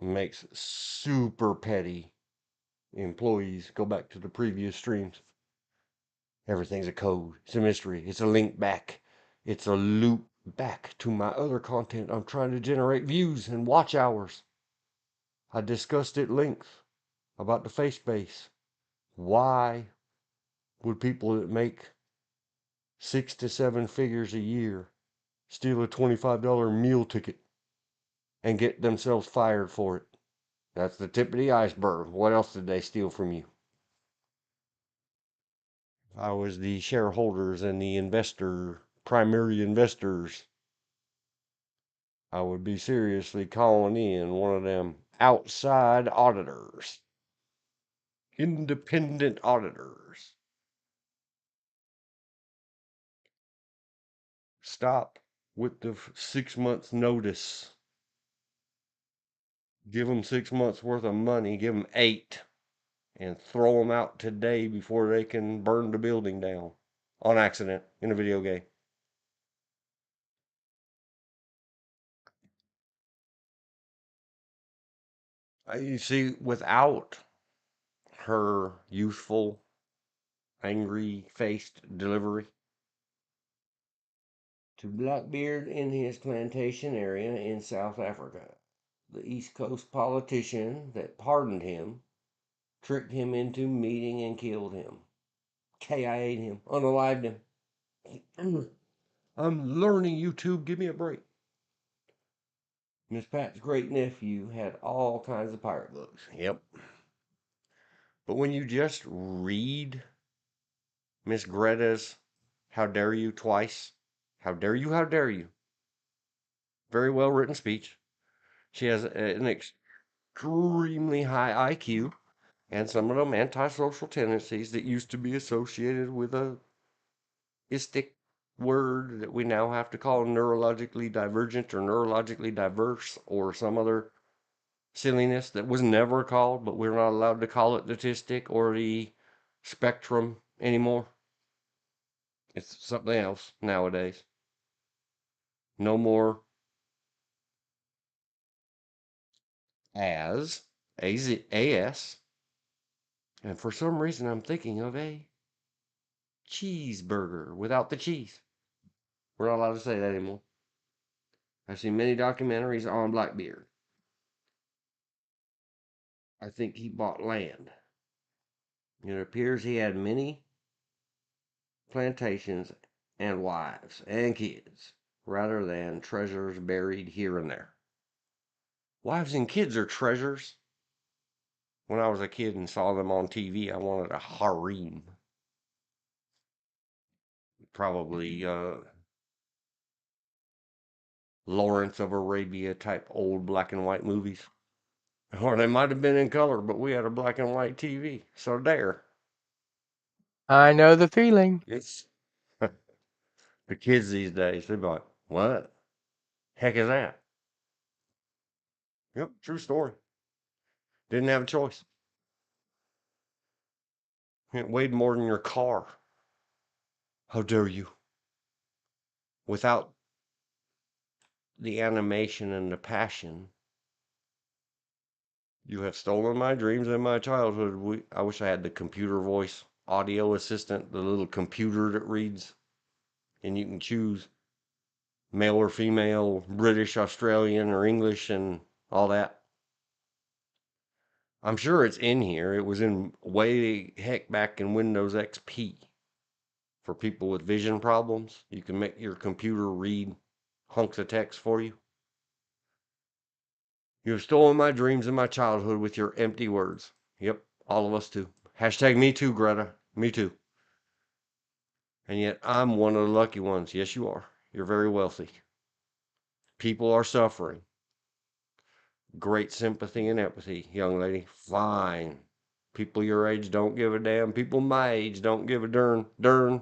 makes super petty employees. Go back to the previous streams. Everything's a code. It's a mystery. It's a link back. It's a loop back to my other content. I'm trying to generate views and watch hours. I discussed at length about the face base. Why would people that make 6 to 7 figures a year steal a $25 meal ticket and get themselves fired for it? That's the tip of the iceberg. What else did they steal from you? I was the shareholders and the primary investors. I would be seriously calling in one of them outside auditors, independent auditors. Stop with the 6 months notice. Give them 6 months worth of money, give them 8, and throw them out today before they can burn the building down on accident in a video game. You see, without her youthful, angry-faced delivery to Blackbeard in his plantation area in South Africa, the East Coast politician that pardoned him tricked him into meeting and killed him, KIA'd him, unalived him. I'm learning, YouTube. Give me a break. Miss Pat's great nephew had all kinds of pirate books. Yep. But when you just read Miss Greta's How Dare You twice, how dare you, how dare you, very well written speech. She has an extremely high IQ and some of them antisocial tendencies that used to be associated with a istic word that we now have to call neurologically divergent or neurologically diverse or some other silliness that was never called, but we're not allowed to call it the autistic or the spectrum anymore. It's something else nowadays. No more as, and for some reason I'm thinking of a cheeseburger without the cheese. We're not allowed to say that anymore. I've seen many documentaries on Blackbeard. I think he bought land. It appears he had many plantations and wives and kids, rather than treasures buried here and there. Wives and kids are treasures. When I was a kid and saw them on TV, I wanted a harem. Probably Lawrence of Arabia type old black and white movies. Or they might have been in color, but we had a black and white TV. So there. I know the feeling. It's the kids these days, they're like, what? Heck is that? Yep, true story. Didn't have a choice. It weighed more than your car. How dare you? Without the animation and the passion, you have stolen my dreams and my childhood. I wish I had the computer voice audio assistant, the little computer that reads, and you can choose male or female, British, Australian, or English, and all that. I'm sure it's in here. It was in way heck back in Windows XP. For people with vision problems, you can make your computer read hunks of text for you. You have stolen my dreams and my childhood with your empty words. Yep, all of us too. Hashtag me too, Greta. Me too. And yet I'm one of the lucky ones. Yes, you are. You're very wealthy. People are suffering. Great sympathy and empathy, young lady. Fine. People your age don't give a damn. People my age don't give a darn.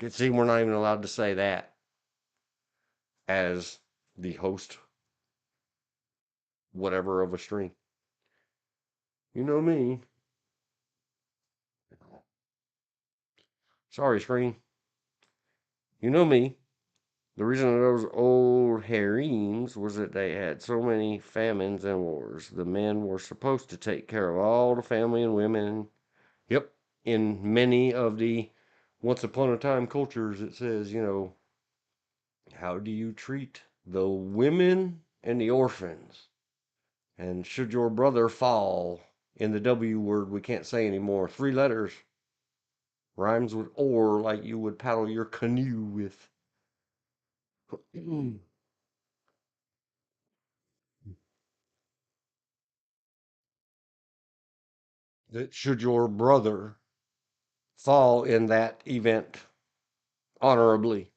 See, we're not even allowed to say that as the host, whatever, of a stream. You know me. Sorry, screen. You know me. The reason of those old harems was that they had so many famines and wars. The men were supposed to take care of all the family and women. Yep, in many of the once upon a time cultures, it says, how do you treat the women and the orphans? And should your brother fall in the W word we can't say anymore, 3 letters, rhymes with or, like you would paddle your canoe with. That should your brother fall in that event honorably,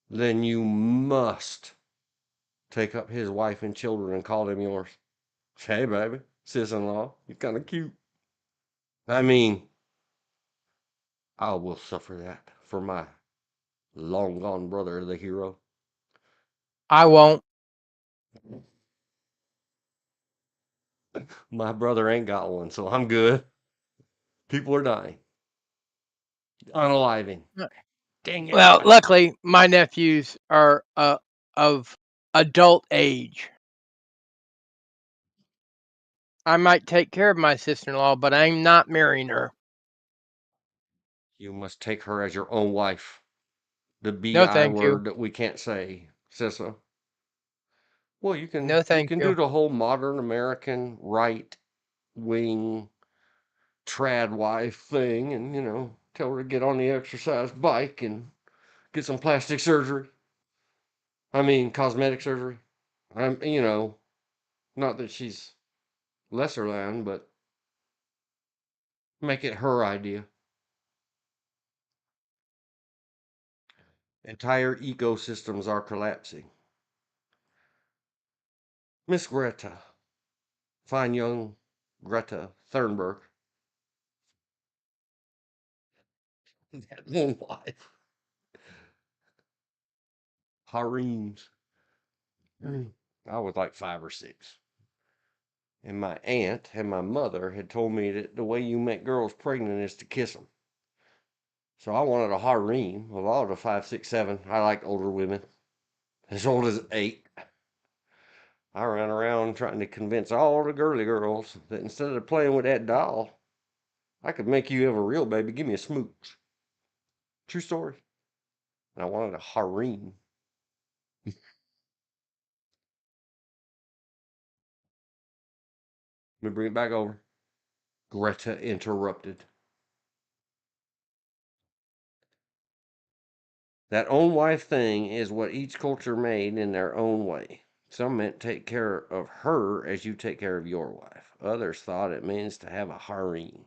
then you must take up his wife and children and call them yours. Hey, baby, sis-in-law, you're kind of cute. I mean, I will suffer that for my long gone brother, the hero. I won't. My brother ain't got one, so I'm good. People are dying, unaliving. Dang it. Well, luckily, my nephews are of adult age. I might take care of my sister-in-law, but I'm not marrying her. You must take her as your own wife. The No, BI thank you. word that we can't say, Sissa. Well, you No, thank can you. do the whole modern American right wing trad wife thing, and tell her to get on the exercise bike and get some plastic surgery. I mean, cosmetic surgery. Not that she's lesser than, but make it her idea. Entire ecosystems are collapsing. Miss Greta, fine young Greta Thunberg, that one wife, harems. I was like 5 or 6. And my aunt and my mother had told me that the way you make girls pregnant is to kiss them. So I wanted a harem of all the 5, 6, 7. I like older women, as old as 8. I ran around trying to convince all the girly girls that instead of playing with that doll, I could make you have a real baby. Give me a smooch. True story. And I wanted a harem. Let me bring it back over. Greta interrupted. That own wife thing is what each culture made in their own way. Some meant take care of her as you take care of your wife. Others thought it means to have a harem.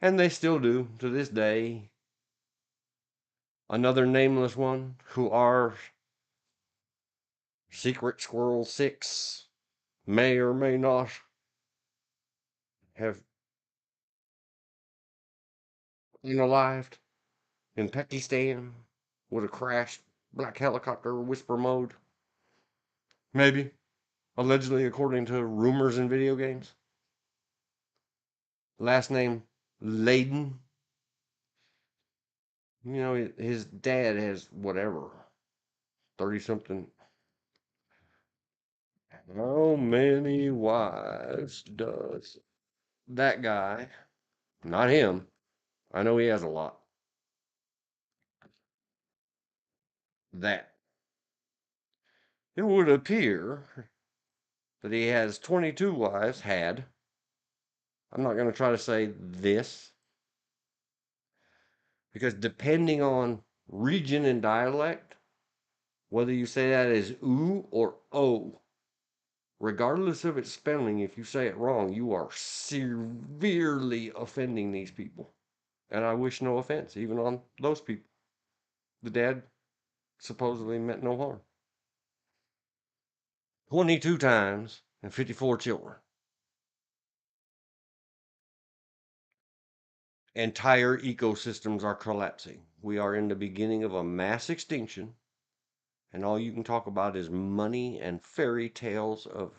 And they still do to this day. Another nameless one who are Secret Squirrel 6 may or may not have unalived in Pakistan with a crashed black helicopter whisper mode. Maybe. Allegedly, according to rumors in video games. Last name Layden. You know, his dad has whatever, 30 something. How many wives does that guy? Not him. I know he has a lot. That. It would appear that he has 22 wives, had. I'm not going to try to say this, because depending on region and dialect, whether you say that as ooh or oh, regardless of its spelling, if you say it wrong, you are severely offending these people. And I wish no offense, even on those people. The dad supposedly meant no harm. 22 times and 54 children. Entire ecosystems are collapsing. We are in the beginning of a mass extinction, and all you can talk about is money and fairy tales of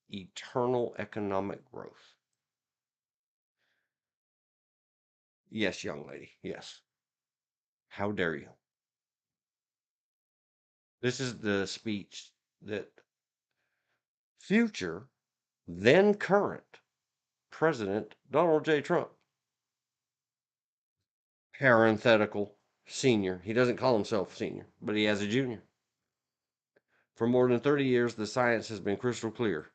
eternal economic growth. Yes, young lady, yes. How dare you? This is the speech that future, then current President Donald J. Trump, parenthetical senior, he doesn't call himself senior, but he has a junior. For more than 30 years, the science has been crystal clear.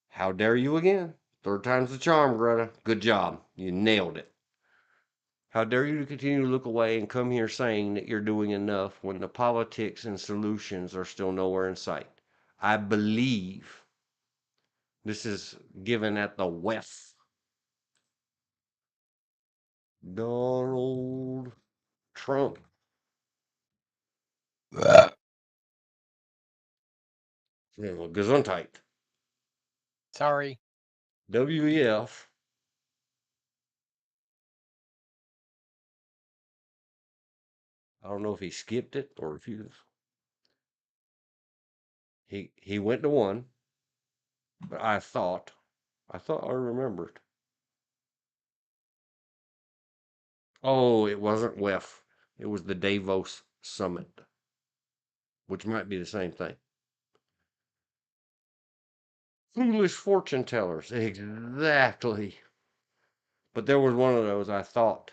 How dare you again? Third time's the charm, Greta. Good job. You nailed it. How dare you to continue to look away and come here saying that you're doing enough when the politics and solutions are still nowhere in sight? I believe this is given at the WEF. Donald Trump. Gesundheit. Sorry. WEF. I don't know if he skipped it or refused. He went to one, but I thought I remembered. Oh, it wasn't WEF. It was the Davos Summit, which might be the same thing. Foolish fortune tellers. Exactly. But there was one of those I thought.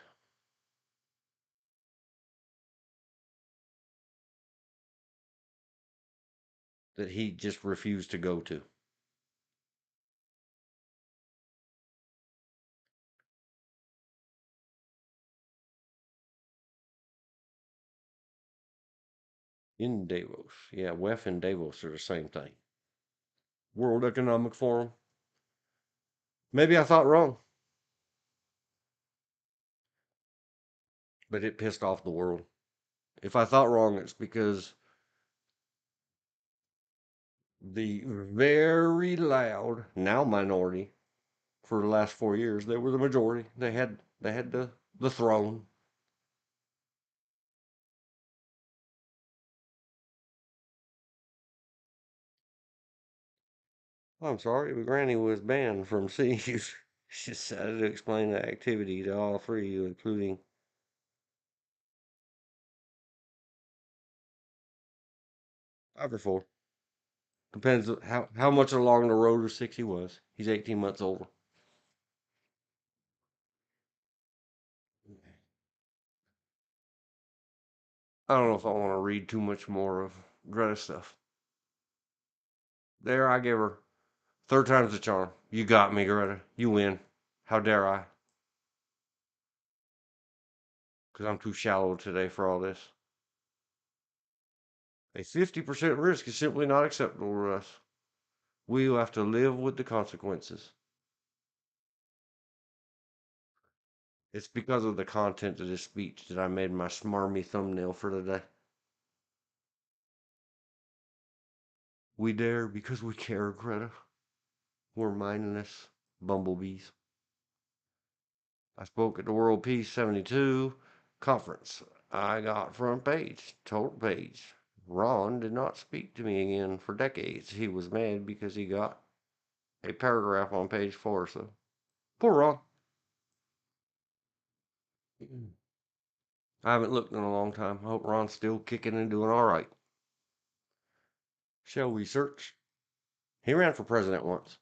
That he just refused to go to. In Davos. Yeah, WEF and Davos are the same thing. World Economic Forum. Maybe I thought wrong. But it pissed off the world. If I thought wrong, it's because the very loud, now minority, for the last 4 years, they were the majority. They had the throne. I'm sorry, but Granny was banned from seeing you. She decided to explain the activity to all three of you, including 5 or 4. Depends on how much along the road or 6 he was. He's 18 months older. I don't know if I want to read too much more of Greta stuff. There, I gave her 3rd time's the charm. You got me, Greta. You win. How dare I? Because I'm too shallow today for all this. A 50% risk is simply not acceptable to us. We will have to live with the consequences. It's because of the content of this speech that I made my smarmy thumbnail for today. We dare because we care, Greta. We're mindless bumblebees. I spoke at the World Peace 72 conference. I got front page, total page. Ron did not speak to me again for decades. He was mad because he got a paragraph on page 4, so poor Ron. I haven't looked in a long time. I hope Ron's still kicking and doing all right. Shall we search? He ran for president once.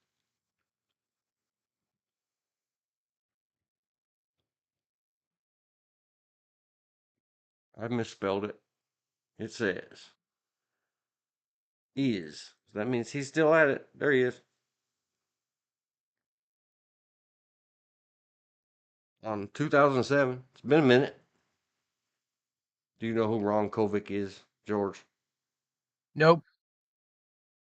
I misspelled it. It says is. That means he's still at it. There he is. On 2007. It's been a minute. Do you know who Ron Kovic is, George? Nope.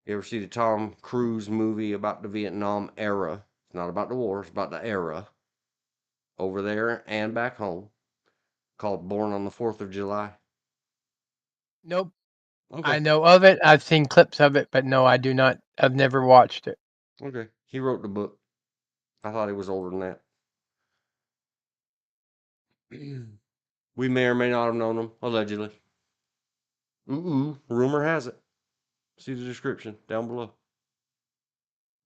You ever see the Tom Cruise movie about the Vietnam era? It's not about the war, it's about the era. Over there and back home. Called Born on the 4th of July. Nope. Okay. I know of it. I've seen clips of it, but no, I do not. I've never watched it. Okay. He wrote the book. I thought he was older than that. We may or may not have known him, allegedly. Ooh, rumor has it. See the description down below.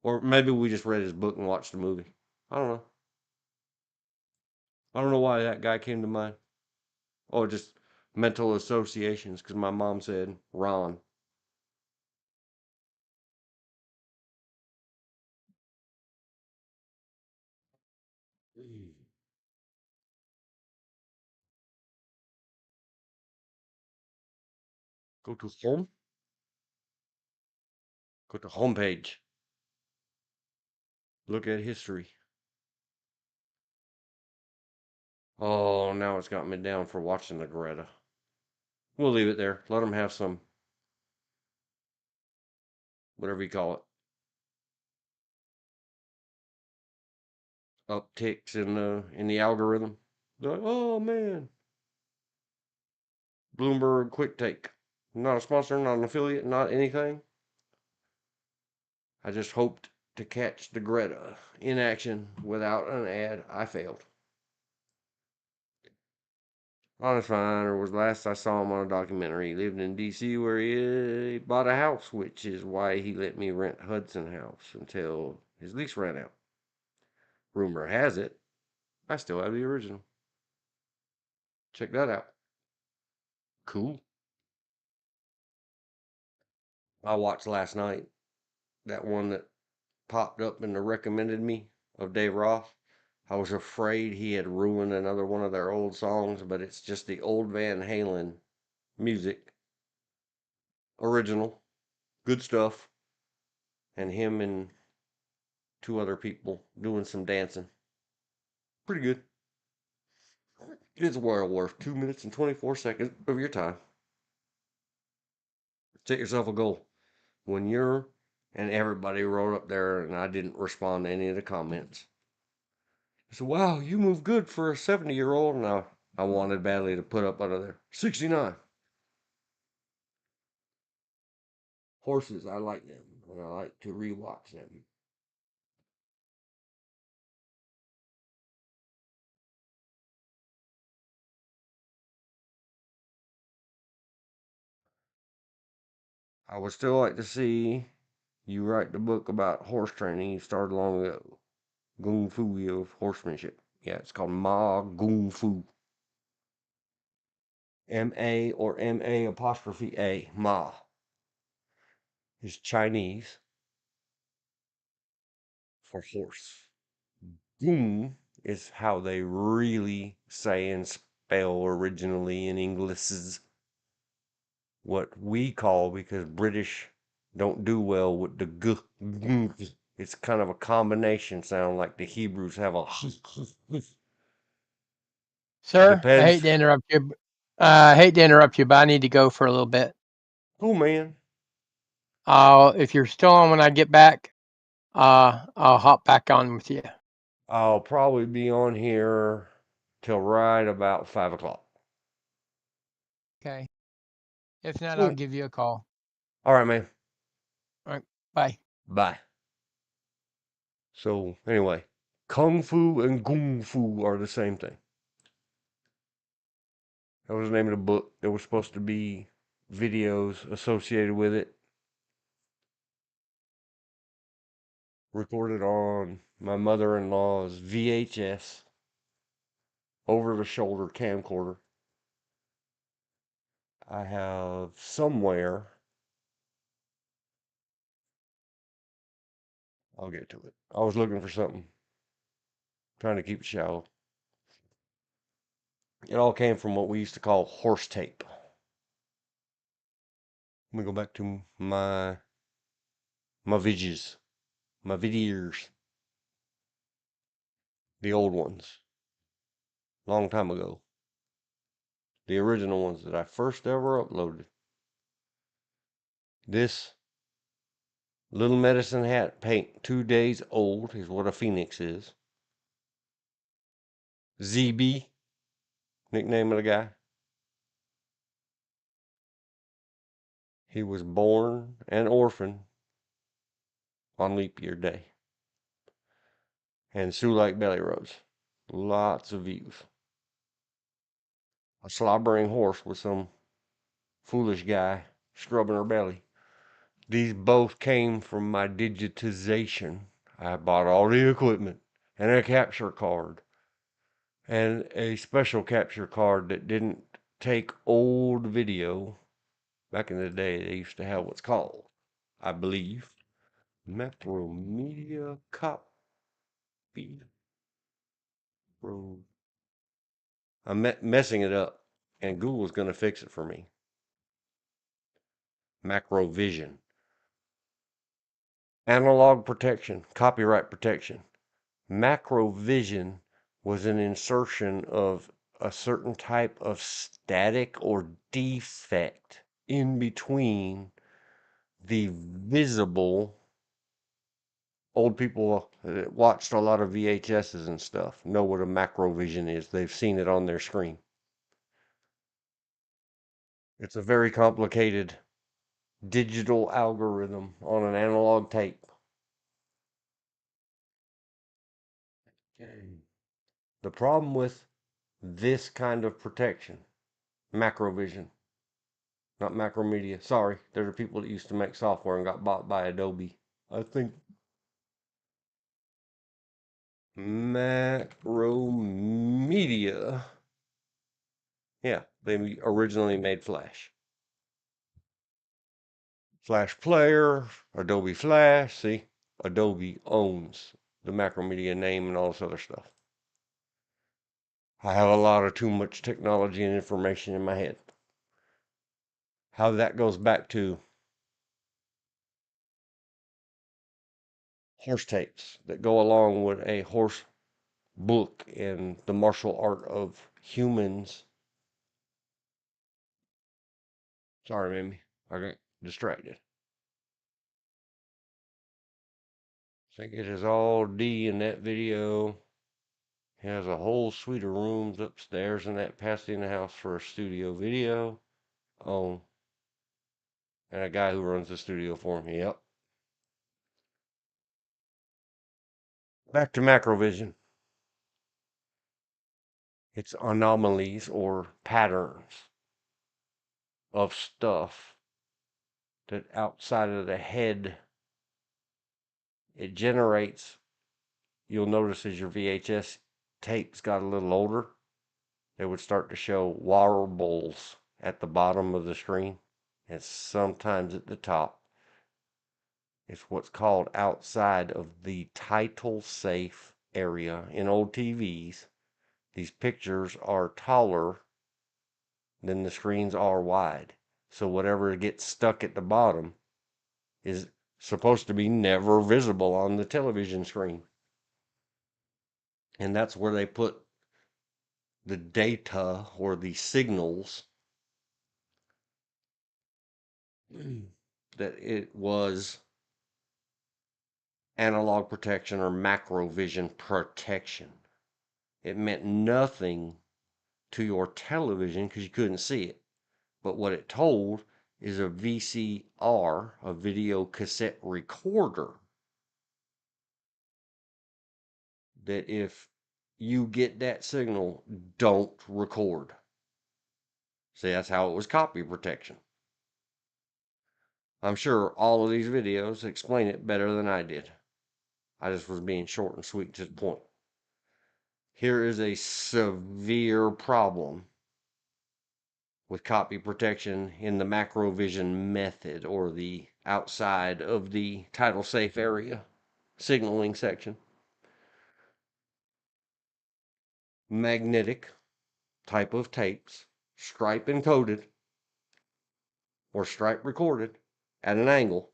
Or maybe we just read his book and watched the movie. I don't know. I don't know why that guy came to mind. Oh, just mental associations, because my mom said Ron. Go to home. Go to homepage. Look at history. Oh, now it's got me down for watching the Greta. We'll leave it there. Let them have some, whatever you call it, upticks in the algorithm. They're like, oh man, Bloomberg Quick Take. Not a sponsor, not an affiliate, not anything. I just hoped to catch the Greta in action without an ad. I failed. Honest Finder was last I saw him on a documentary. He lived in D.C. where he bought a house, which is why he let me rent Hudson House until his lease ran out. Rumor has it, I still have the original. Check that out. Cool. I watched last night that one that popped up in the recommended me of Dave Roth. I was afraid he had ruined another one of their old songs, but it's just the old Van Halen music. Original. Good stuff. And him and 2 other people doing some dancing. Pretty good. It's well worth 2 minutes and 24 seconds of your time. Set yourself a goal. When you're and everybody wrote up there and I didn't respond to any of the comments. I said, wow, you move good for a 70-year-old. And I wanted badly to put up under there. 69. Horses, I like them. And I like to rewatch them. I would still like to see you write the book about horse training you started long ago. Kung Fu of horsemanship. Yeah, it's called Ma Kung Fu. M-A or M-A apostrophe A. Ma. is Chinese for horse. Goon is how they really say and spell originally in English. Is what we call, because British don't do well with the g. It's kind of a combination sound, like the Hebrews have a. Sir, I hate Depends. to interrupt you. I hate to interrupt you, but I need to go for a little bit. Cool, man. If you're still on when I get back, I'll hop back on with you. I'll probably be on here till right about 5 o'clock. Okay. If not, I'll Cool. give you a call. All right, man. All right. Bye. Bye. So, anyway, Kung Fu and Kung Fu are the same thing. That was the name of the book. There was supposed to be videos associated with it. Recorded on my mother-in-law's VHS over-the-shoulder camcorder. I have somewhere. I'll get to it. I was looking for something. Trying to keep it shallow. It all came from what we used to call horse tape. Let me go back to my videos. The old ones. Long time ago. The original ones that I first ever uploaded. This little medicine hat paint, 2 days old, is what a phoenix is. ZB, nickname of the guy. He was born an orphan on leap year day. And Sioux Lake Belly Rose. Lots of views. A slobbering horse with some foolish guy scrubbing her belly. These both came from my digitization. I bought all the equipment and a capture card and a special capture card that didn't take old video. Back in the day, they used to have what's called, I believe, Macromedia Copy. I'm messing it up, and Google's going to fix it for me. Macrovision. Analog protection, copyright protection. Macrovision was an insertion of a certain type of static or defect in between the visible. Old people that watched a lot of VHSs and stuff know what a macrovision is. They've seen it on their screen. It's a very complicated digital algorithm on an analog tape. The problem with this kind of protection, macrovision, not macromedia. Sorry, there are people that used to make software and got bought by Adobe. I think Macromedia. Yeah, they originally made Flash. Flash Player, Adobe Flash. See, Adobe owns the Macromedia name and all this other stuff. I have a lot of too much technology and information in my head. How that goes back to horse tapes that go along with a horse book and the martial art of humans. Sorry, Mimi. I got distracted. I think it is all D in that video. He has a whole suite of rooms upstairs in that Pasadena house for a studio video. Oh, and a guy who runs the studio for him. Yep. Back to Macrovision. It's anomalies or patterns of stuff that outside of the head it generates. You'll notice as your VHS tapes got a little older, they would start to show warbles at the bottom of the screen and sometimes at the top. It's what's called outside of the title safe area. In old TVs, these pictures are taller than the screens are wide. So whatever gets stuck at the bottom is supposed to be never visible on the television screen. And that's where they put the data or the signals that it was analog protection or macro vision protection. It meant nothing to your television because you couldn't see it. But what it told is a VCR, a video cassette recorder, that if you get that signal, don't record. See, that's how it was copy protection. I'm sure all of these videos explain it better than I did. I just was being short and sweet to the point. Here is a severe problem with copy protection in the macrovision method, or the outside of the title safe area signaling section. Magnetic type of tapes, stripe encoded or stripe recorded at an angle,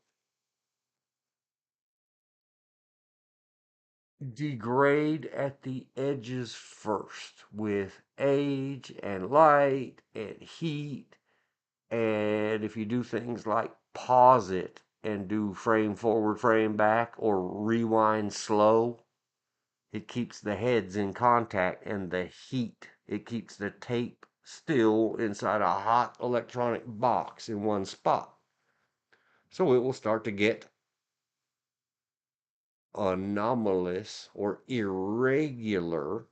degrade at the edges first with age and light and heat. And if you do things like pause it and do frame forward, frame back, or rewind slow, it keeps the heads in contact and the heat. It keeps the tape still inside a hot electronic box in one spot. So it will start to get anomalous or irregular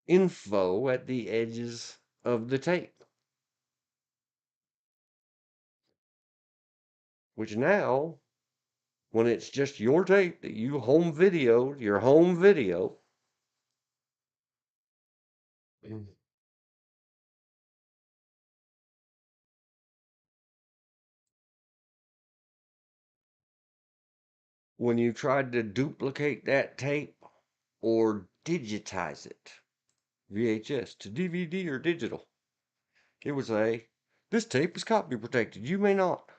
info at the edges of the tape. Which now, when it's just your tape that you home videoed, your home video, when you tried to duplicate that tape or digitize it, VHS to DVD or digital, it would say, this tape is copy protected. You may not.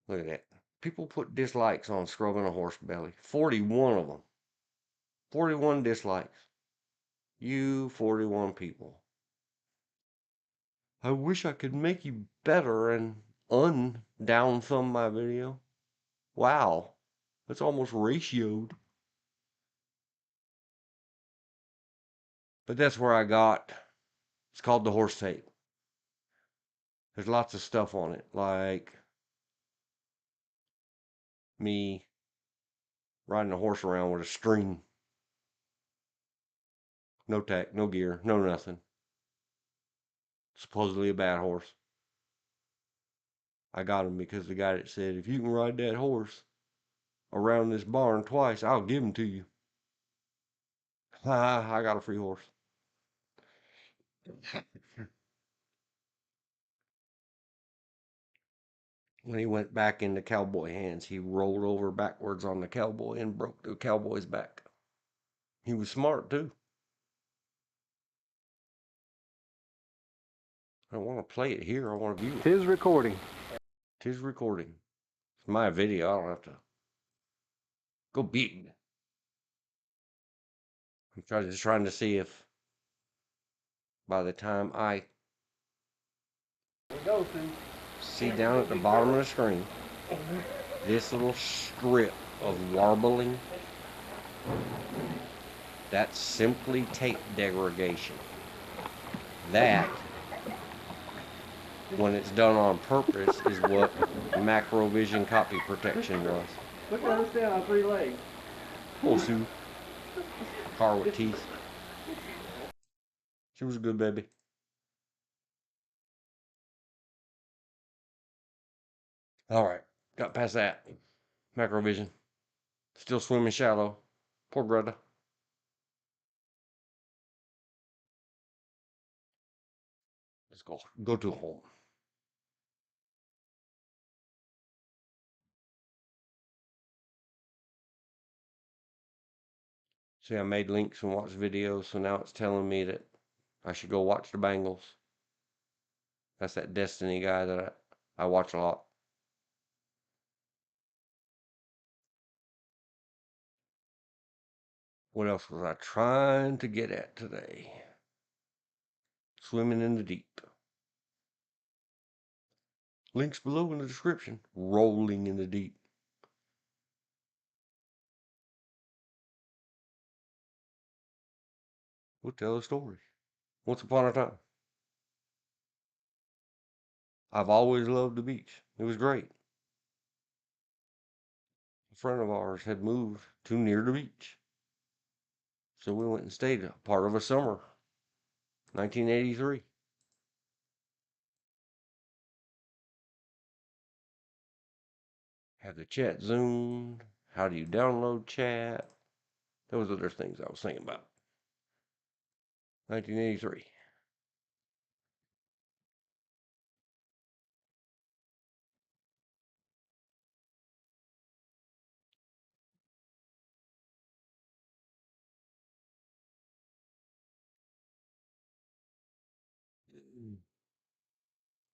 Look at that. People put dislikes on Scrubbing a Horse Belly. 41 of them. 41 dislikes. You 41 people. I wish I could make you better and down thumb my video. Wow. That's almost ratioed. But that's where I got, it's called the horse tape. There's lots of stuff on it, like me riding a horse around with a string. No tack, no gear, no nothing. Supposedly a bad horse. I got him because the guy that said, if you can ride that horse around this barn twice, I'll give him to you. I got a free horse. When he went back into cowboy hands, he rolled over backwards on the cowboy and broke the cowboy's back. He was smart too. I don't want to play it here. I want to view it. Tis recording. Tis recording. It's my video. I don't have to go big. I'm just trying to see if by the time I see down at the bottom of the screen, this little strip of warbling, that's simply tape degradation. That, when it's done on purpose, is what macrovision copy protection does. Look at her stand on 3 legs. Oh, Sue. Car with teeth. She was a good baby. All right, got past that. Macrovision. Still swimming shallow. Poor Greta. Let's go to home. See, I made links and watched videos, so now it's telling me that I should go watch the Bengals. That's that Destiny guy that I watch a lot. What else was I trying to get at today? Swimming in the deep. Links below in the description. Rolling in the deep. We'll tell a story. Once upon a time. I've always loved the beach. It was great. A friend of ours had moved too near the beach. So we went and stayed a part of a summer. 1983. Have the chat zoomed. How do you download chat? Those other things I was thinking about. 1983.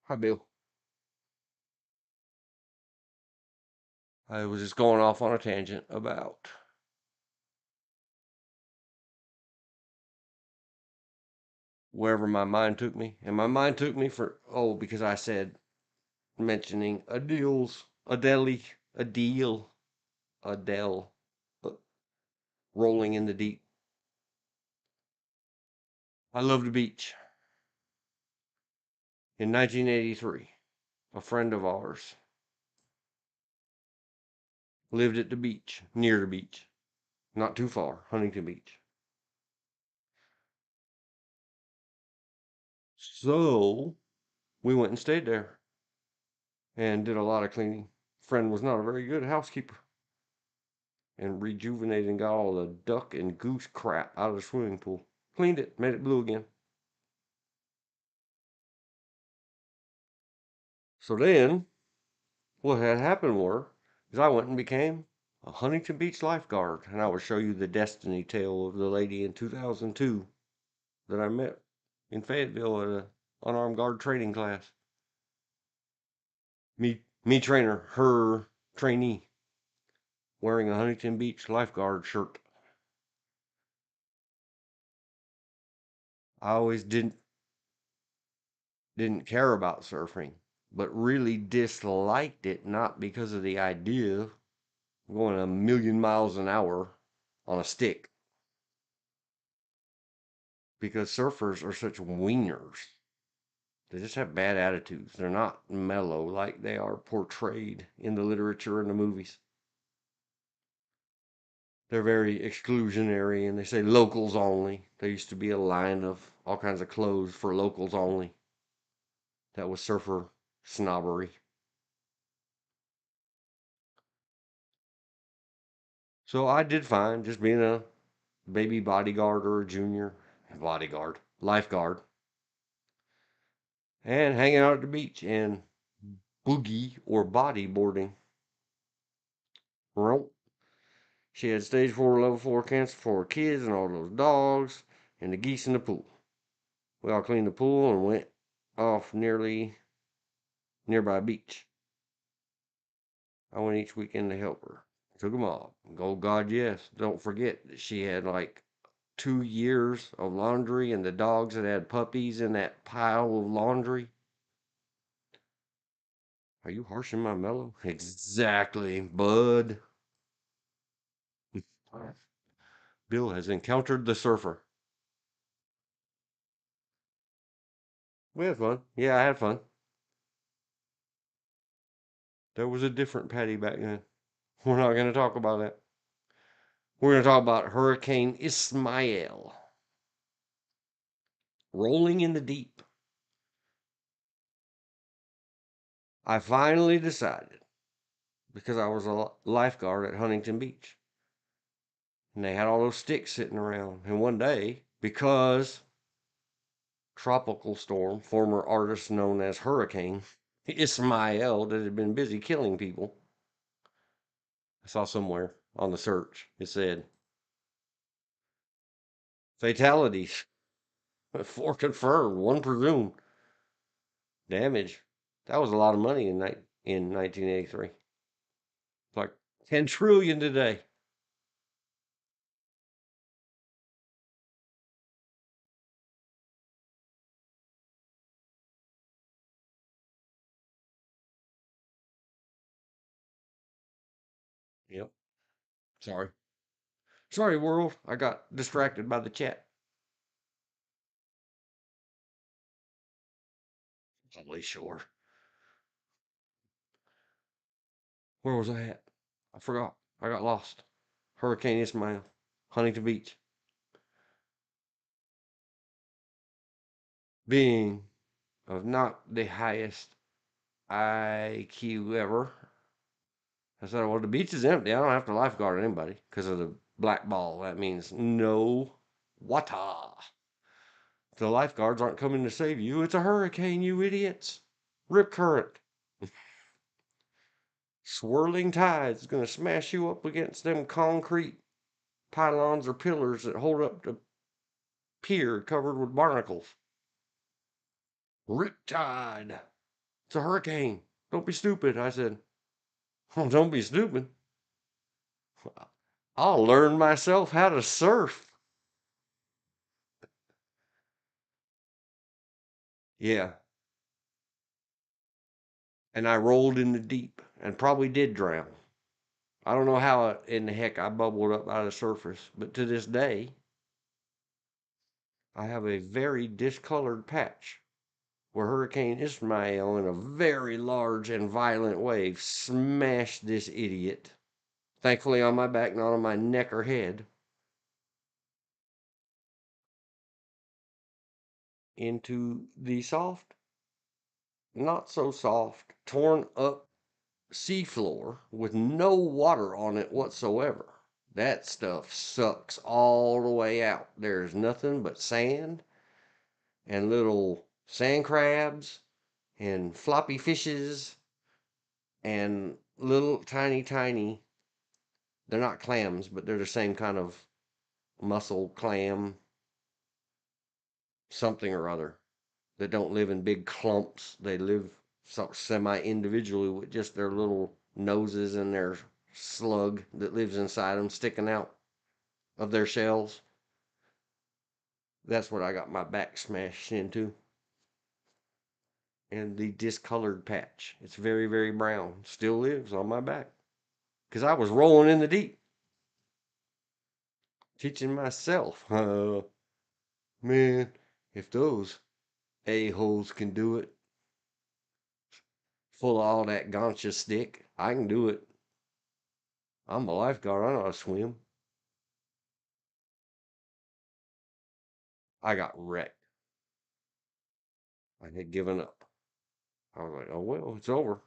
Hi, Bill. I was just going off on a tangent about wherever my mind took me. And my mind took me because I said, mentioning Adele, rolling in the deep. I love the beach. In 1983, a friend of ours lived at the beach, near the beach, not too far, Huntington Beach. So we went and stayed there and did a lot of cleaning. Friend was not a very good housekeeper and rejuvenated and got all the duck and goose crap out of the swimming pool. Cleaned it, made it blue again. So then, what had happened is I went and became a Huntington Beach lifeguard, and I will show you the destiny tale of the lady in 2002 that I met in Fayetteville at a unarmed guard training class. Me trainer, her trainee, wearing a Huntington Beach lifeguard shirt. I always didn't care about surfing, but really disliked it, not because of the idea of going a million miles an hour on a stick, because surfers are such wieners. They just have bad attitudes. They're not mellow like they are portrayed in the literature and the movies. They're very exclusionary, and they say locals only. There used to be a line of all kinds of clothes for locals only. That was surfer snobbery. So I did fine just being a baby bodyguard or a junior lifeguard, and hanging out at the beach and boogie or bodyboarding. Well, she had stage 4, level 4 cancer for her kids and all those dogs and the geese in the pool. We all cleaned the pool and went off nearby beach. I went each weekend to help her. Took them all. Oh God, yes. Don't forget that she had like 2 years of laundry, and the dogs that had puppies in that pile of laundry. Are you harshing my mellow? Exactly, bud. Bill has encountered the surfer. We had fun. Yeah, I had fun. There was a different Patty back then. We're not going to talk about that. We're going to talk about Hurricane Ismael. Rolling in the deep. I finally decided, because I was a lifeguard at Huntington Beach, and they had all those sticks sitting around. And one day, because tropical storm, former artist known as Hurricane Ismael, that had been busy killing people, I saw somewhere on the search, it said, Fatalities. 4 confirmed, 1 presumed. Damage. That was a lot of money in 1983. Like 10 trillion today. Yep. Sorry. Sorry, world. I got distracted by the chat. Probably sure. Where was I at? I forgot. I got lost. Hurricane Ismail. Huntington Beach. Being of not the highest IQ ever. I said, well, the beach is empty. I don't have to lifeguard anybody because of the black ball. That means no water. The lifeguards aren't coming to save you. It's a hurricane, you idiots. Rip current. Swirling tides is going to smash you up against them concrete pylons or pillars that hold up the pier covered with barnacles. Rip tide. It's a hurricane. Don't be stupid. I said, oh, don't be stupid. I'll learn myself how to surf. Yeah. And I rolled in the deep and probably did drown. I don't know how in the heck I bubbled up out of the surface, but to this day, I have a very discolored patch where Hurricane Ismail in a very large and violent wave smashed this idiot. Thankfully on my back, not on my neck or head. Into the soft, not so soft, torn up seafloor with no water on it whatsoever. That stuff sucks all the way out. There's nothing but sand and little sand crabs and floppy fishes and little tiny, they're not clams, but they're the same kind of mussel clam, something or other, that don't live in big clumps. They live semi-individually with just their little noses and their slug that lives inside them sticking out of their shells. That's what I got my back smashed into. And the discolored patch. It's very, very brown. Still lives on my back. Because I was rolling in the deep. Teaching myself. Man, if those a-holes can do it, full of all that gotcha stick, I can do it. I'm a lifeguard. I know how to swim. I got wrecked. I had given up. I was like, oh, well, it's over.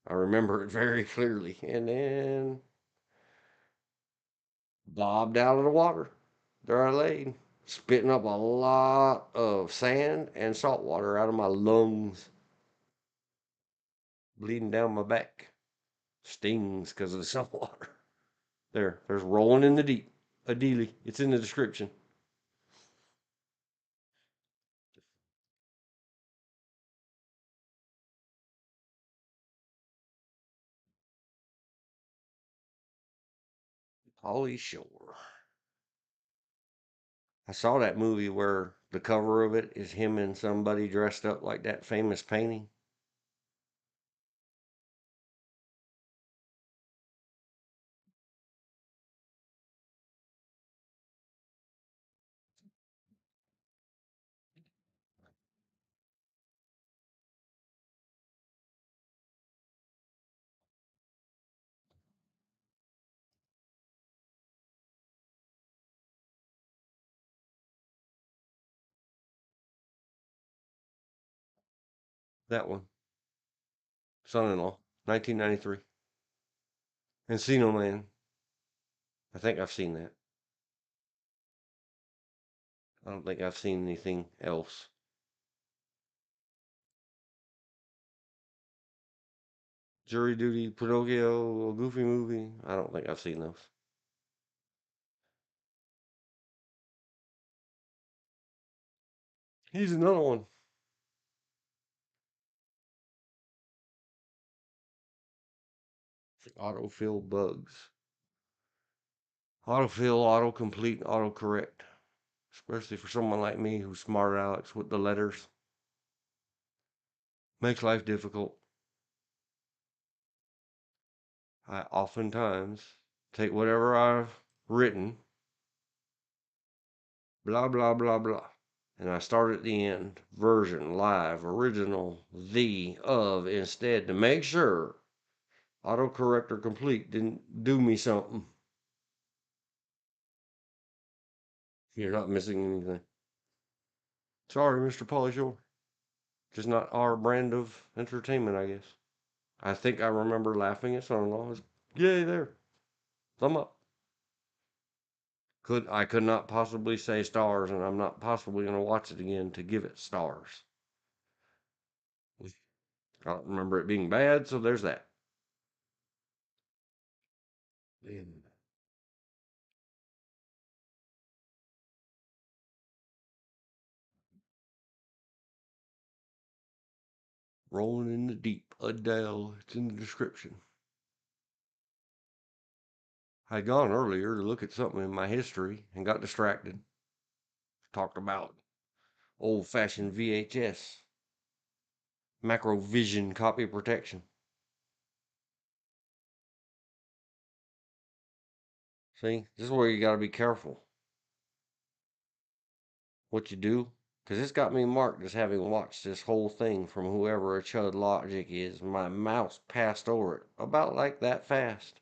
I remember it very clearly. And then bobbed out of the water. There I laid, spitting up a lot of sand and salt water out of my lungs, bleeding down my back. Stings because of the salt water. There's rolling in the deep. ABKCOVEVO. It's in the description. Polly Shore. I saw that movie where the cover of it is him and somebody dressed up like that famous painting. That one. Son-in-law. 1993. Encino Man. I think I've seen that. I don't think I've seen anything else. Jury Duty, Pinocchio, a Goofy movie. I don't think I've seen those. Here's another one. Autofill bugs. Autofill, autocomplete, autocorrect. Especially for someone like me who's smart Alex with the letters. Makes life difficult. I oftentimes take whatever I've written, blah, blah, blah, blah, and I start at the end, version, live, original, the, of, instead, to make sure autocorrect or complete didn't do me something. You're not missing anything. Sorry, Mr. Polyshore. Just not our brand of entertainment, I guess. I think I remember laughing at son-in-law. Yay, there. Thumb up. I could not possibly say stars, and I'm not possibly going to watch it again to give it stars. I don't remember it being bad, so there's that. Rolling in the deep. Adele. It's in the description. I'd gone earlier to look at something in my history and got distracted. Talked about old-fashioned VHS. Macrovision copy protection. See, this is where you got to be careful what you do, because it's got me marked as having watched this whole thing from whoever a Chud Logic is. My mouse passed over it about like that fast.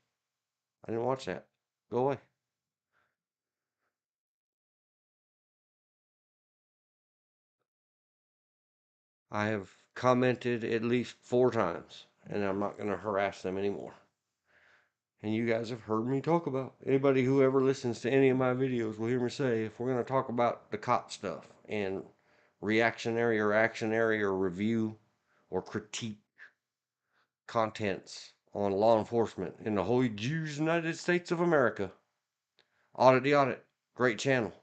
I didn't watch that. Go away. I have commented at least 4 times, and I'm not going to harass them anymore. And you guys have heard me talk about. Anybody who ever listens to any of my videos will hear me say, if we're going to talk about the cop stuff and reactionary or actionary or review or critique contents on law enforcement in the Holy Jews United States of America, Audit the Audit, great channel.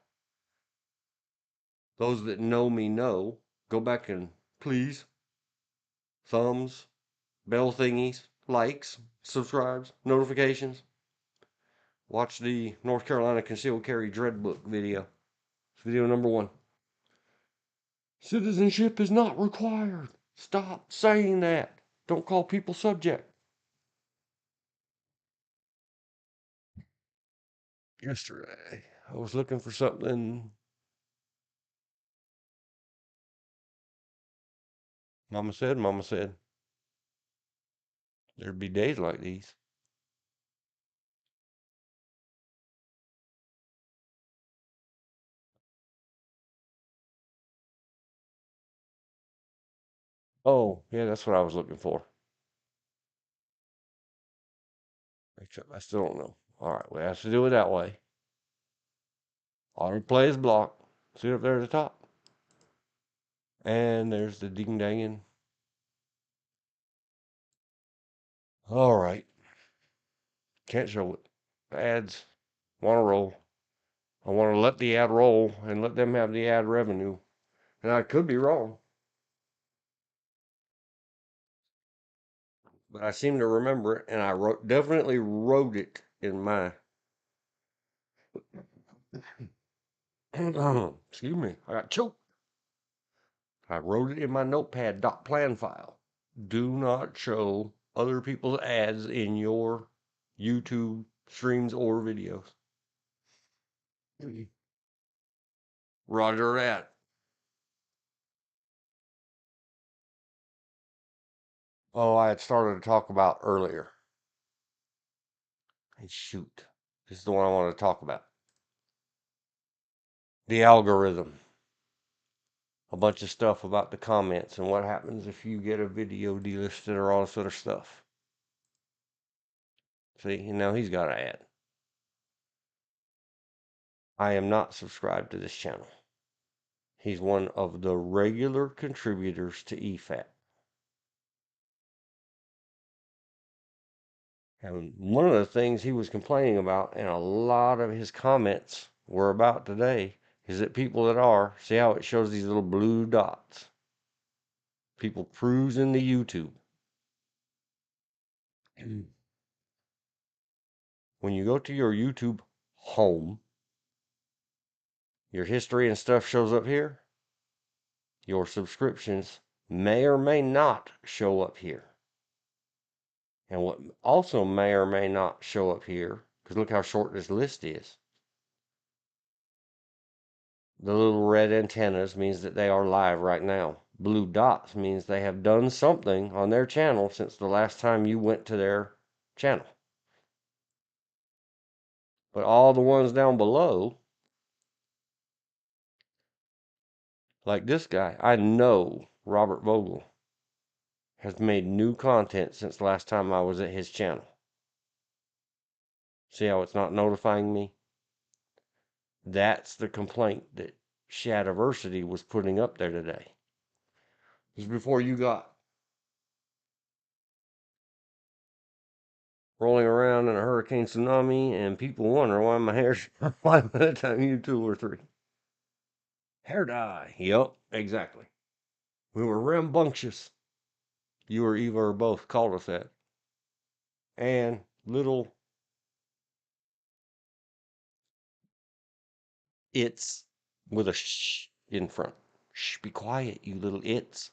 Those that know me know, go back and please, thumbs, bell thingies, likes, subscribes, notifications. Watch the North Carolina Concealed Carry Dread Book video. It's video number 1. Citizenship is not required. Stop saying that. Don't call people subject. Yesterday, I was looking for something. Mama said, there'd be days like these. Oh, yeah, that's what I was looking for. Except I still don't know. All right, we have to do it that way. Autoplay is blocked. See it up there at the top. And there's the ding danging. All right. Can't show it. Ads want to roll. I want to let the ad roll and let them have the ad revenue. And I could be wrong. But I seem to remember it, and I definitely wrote it in my excuse me, I got choked. I wrote it in my notepad.plan file. Do not show other people's ads in your YouTube streams or videos. Roger that. Oh, I had started to talk about earlier. And shoot, this is the one I want to talk about. The algorithm. A bunch of stuff about the comments and what happens if you get a video delisted or all this other stuff. See, and now he's got an ad. I am not subscribed to this channel. He's one of the regular contributors to EFAT. And one of the things he was complaining about, and a lot of his comments were about today, is that people that are, see how it shows these little blue dots? People cruising the YouTube. When you go to your YouTube home, your history and stuff shows up here. Your subscriptions may or may not show up here. And what also may or may not show up here, because look how short this list is. The little red antennas means that they are live right now. Blue dots means they have done something on their channel since the last time you went to their channel. But all the ones down below, like this guy, I know Robert Vogel has made new content since the last time I was at his channel. See how it's not notifying me? That's the complaint that Shadiversity was putting up there today. This is before you got rolling around in a hurricane tsunami and people wonder why my hair's flying by the time you 2 or 3. Hair dye. Yep, exactly. We were rambunctious. You or Eva or both called us that. And little its with a sh in front. Shh, be quiet, you little its.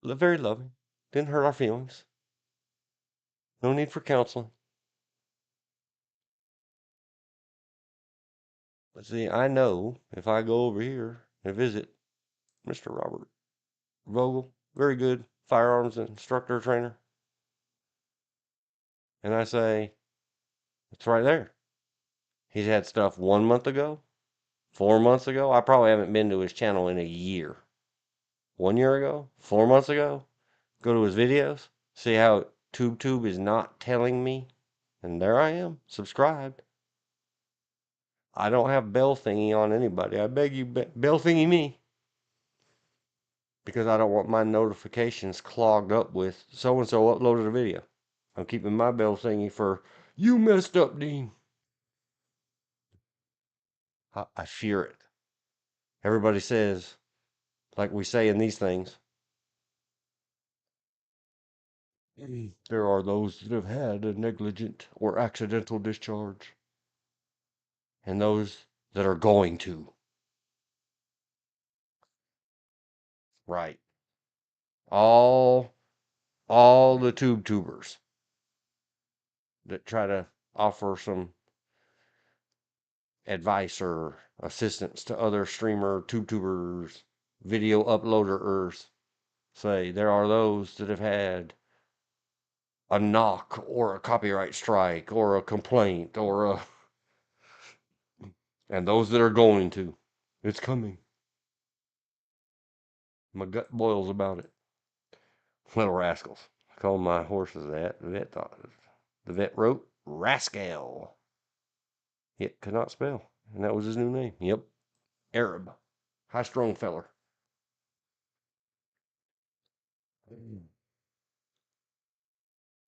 Very loving. Didn't hurt our feelings. No need for counseling. But see, I know if I go over here and visit Mr. Robert Vogel, very good firearms instructor trainer, and I say, it's right there. He's had stuff 1 month ago, 4 months ago. I probably haven't been to his channel in a year. 1 year ago, 4 months ago. Go to his videos, see how TubeTube is not telling me, and there I am, subscribed. I don't have bell thingy on anybody. I beg you, bell thingy me. Because I don't want my notifications clogged up with so-and-so uploaded a video. I'm keeping my bell thingy for, you messed up, Dean. I fear it. Everybody says, like we say in these things, there are those that have had a negligent or accidental discharge, and those that are going to. Right. All the tubers that try to offer some advice or assistance to other streamer tubers, video uploaders, say there are those that have had a knock or a copyright strike or a complaint or a, and those that are going to. It's coming. My gut boils about it. Little rascals. I call my horses that. The vet wrote Rascal. Yet could not spell. And that was his new name. Yep. Arab. High strung feller.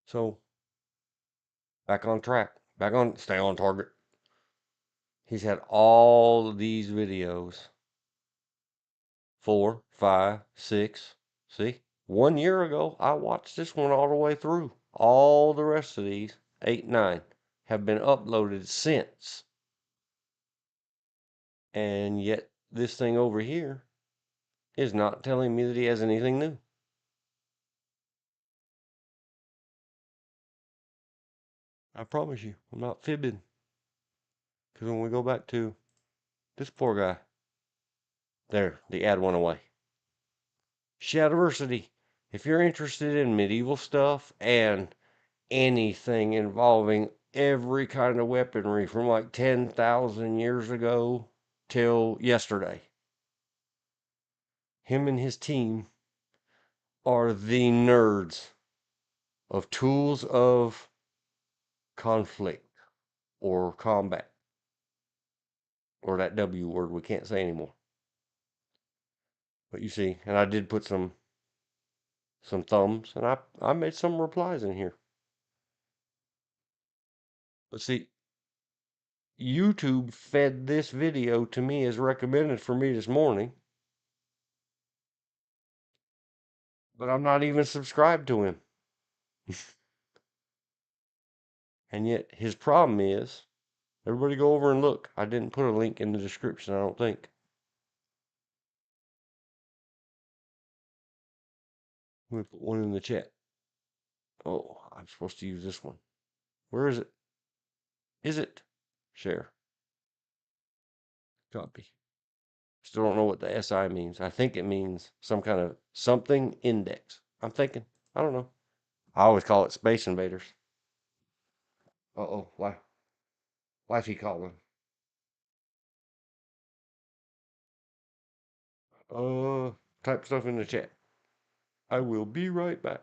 So back on track. Stay on target. He's had all of these videos. 4, 5, 6. See? 1 year ago, I watched this one all the way through. All the rest of these, 8, 9, have been uploaded since. And yet, this thing over here is not telling me that he has anything new. I promise you, I'm not fibbing. Because when we go back to this poor guy, there, the ad went away. Shadiversity. If you're interested in medieval stuff and anything involving every kind of weaponry from like 10,000 years ago till yesterday, him and his team are the nerds of tools of conflict or combat, or that W word we can't say anymore. But you see, and I did put some thumbs, and I made some replies in here. But see, YouTube fed this video to me as recommended for me this morning. But I'm not even subscribed to him. And yet his problem is, everybody go over and look. I didn't put a link in the description, I don't think. I'm going to put one in the chat. Oh, I'm supposed to use this one. Where is it? Is it? Share. Copy. Still don't know what the SI means. I think it means some kind of something index. I'm thinking. I don't know. I always call it Space Invaders. Uh-oh. Why? Why's he calling? Type stuff in the chat. I will be right back.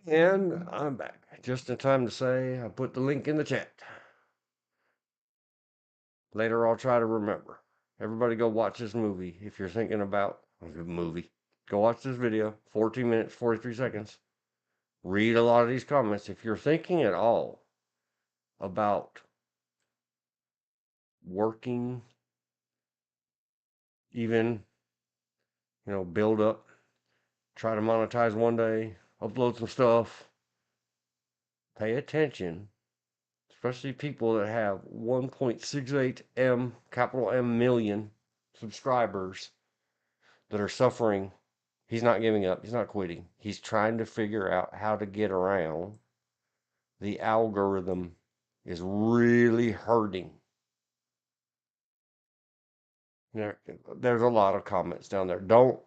And I'm back. Just in time to say I put the link in the chat. Later I'll try to remember. Everybody go watch this movie if you're thinking about a movie. Go watch this video. 14 minutes, 43 seconds. Read a lot of these comments. If you're thinking at all about working, even, build up, try to monetize one day, upload some stuff, pay attention. Especially people that have 1.68 M, capital M million subscribers that are suffering. He's not giving up. He's not quitting. He's trying to figure out how to get around. The algorithm is really hurting. There's a lot of comments down there. Don't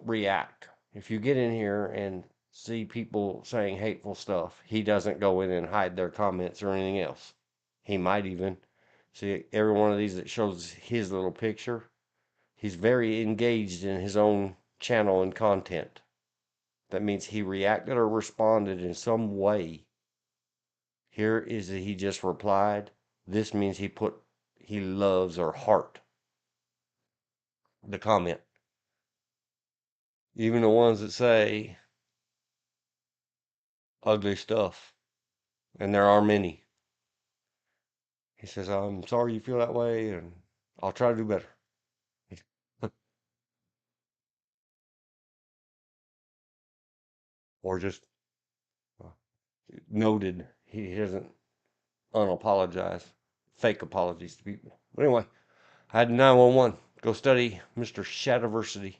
react. If you get in here and see people saying hateful stuff, he doesn't go in and hide their comments or anything else. He might even see every one of these that shows his little picture. He's very engaged in his own channel and content. That means he reacted or responded in some way. Here is that he just replied. This means he loves or heart the comment. Even the ones that say ugly stuff, and there are many. He says, I'm sorry you feel that way, and I'll try to do better. Or just noted he doesn't unapologize, fake apologies to people. But anyway, I had 911 go study Mr. Shadiversity.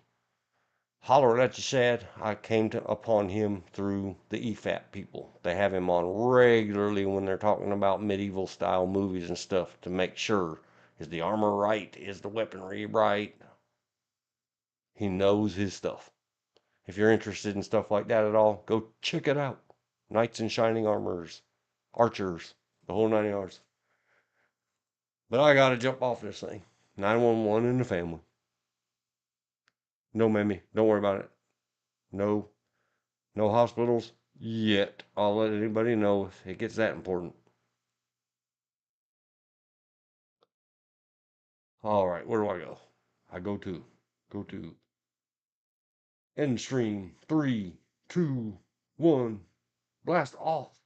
Holler at you, Shad. I came upon him through the EFAP people. They have him on regularly when they're talking about medieval style movies and stuff to make sure, is the armor right? Is the weaponry right? He knows his stuff. If you're interested in stuff like that at all, go check it out. Knights in shining armors, archers, the whole 9 yards. But I gotta jump off this thing. 911 in the family. No, Mammy, don't worry about it. No hospitals yet. I'll let anybody know if it gets that important. All right, where do I go? I go to end stream. 3, 2, 1, blast off.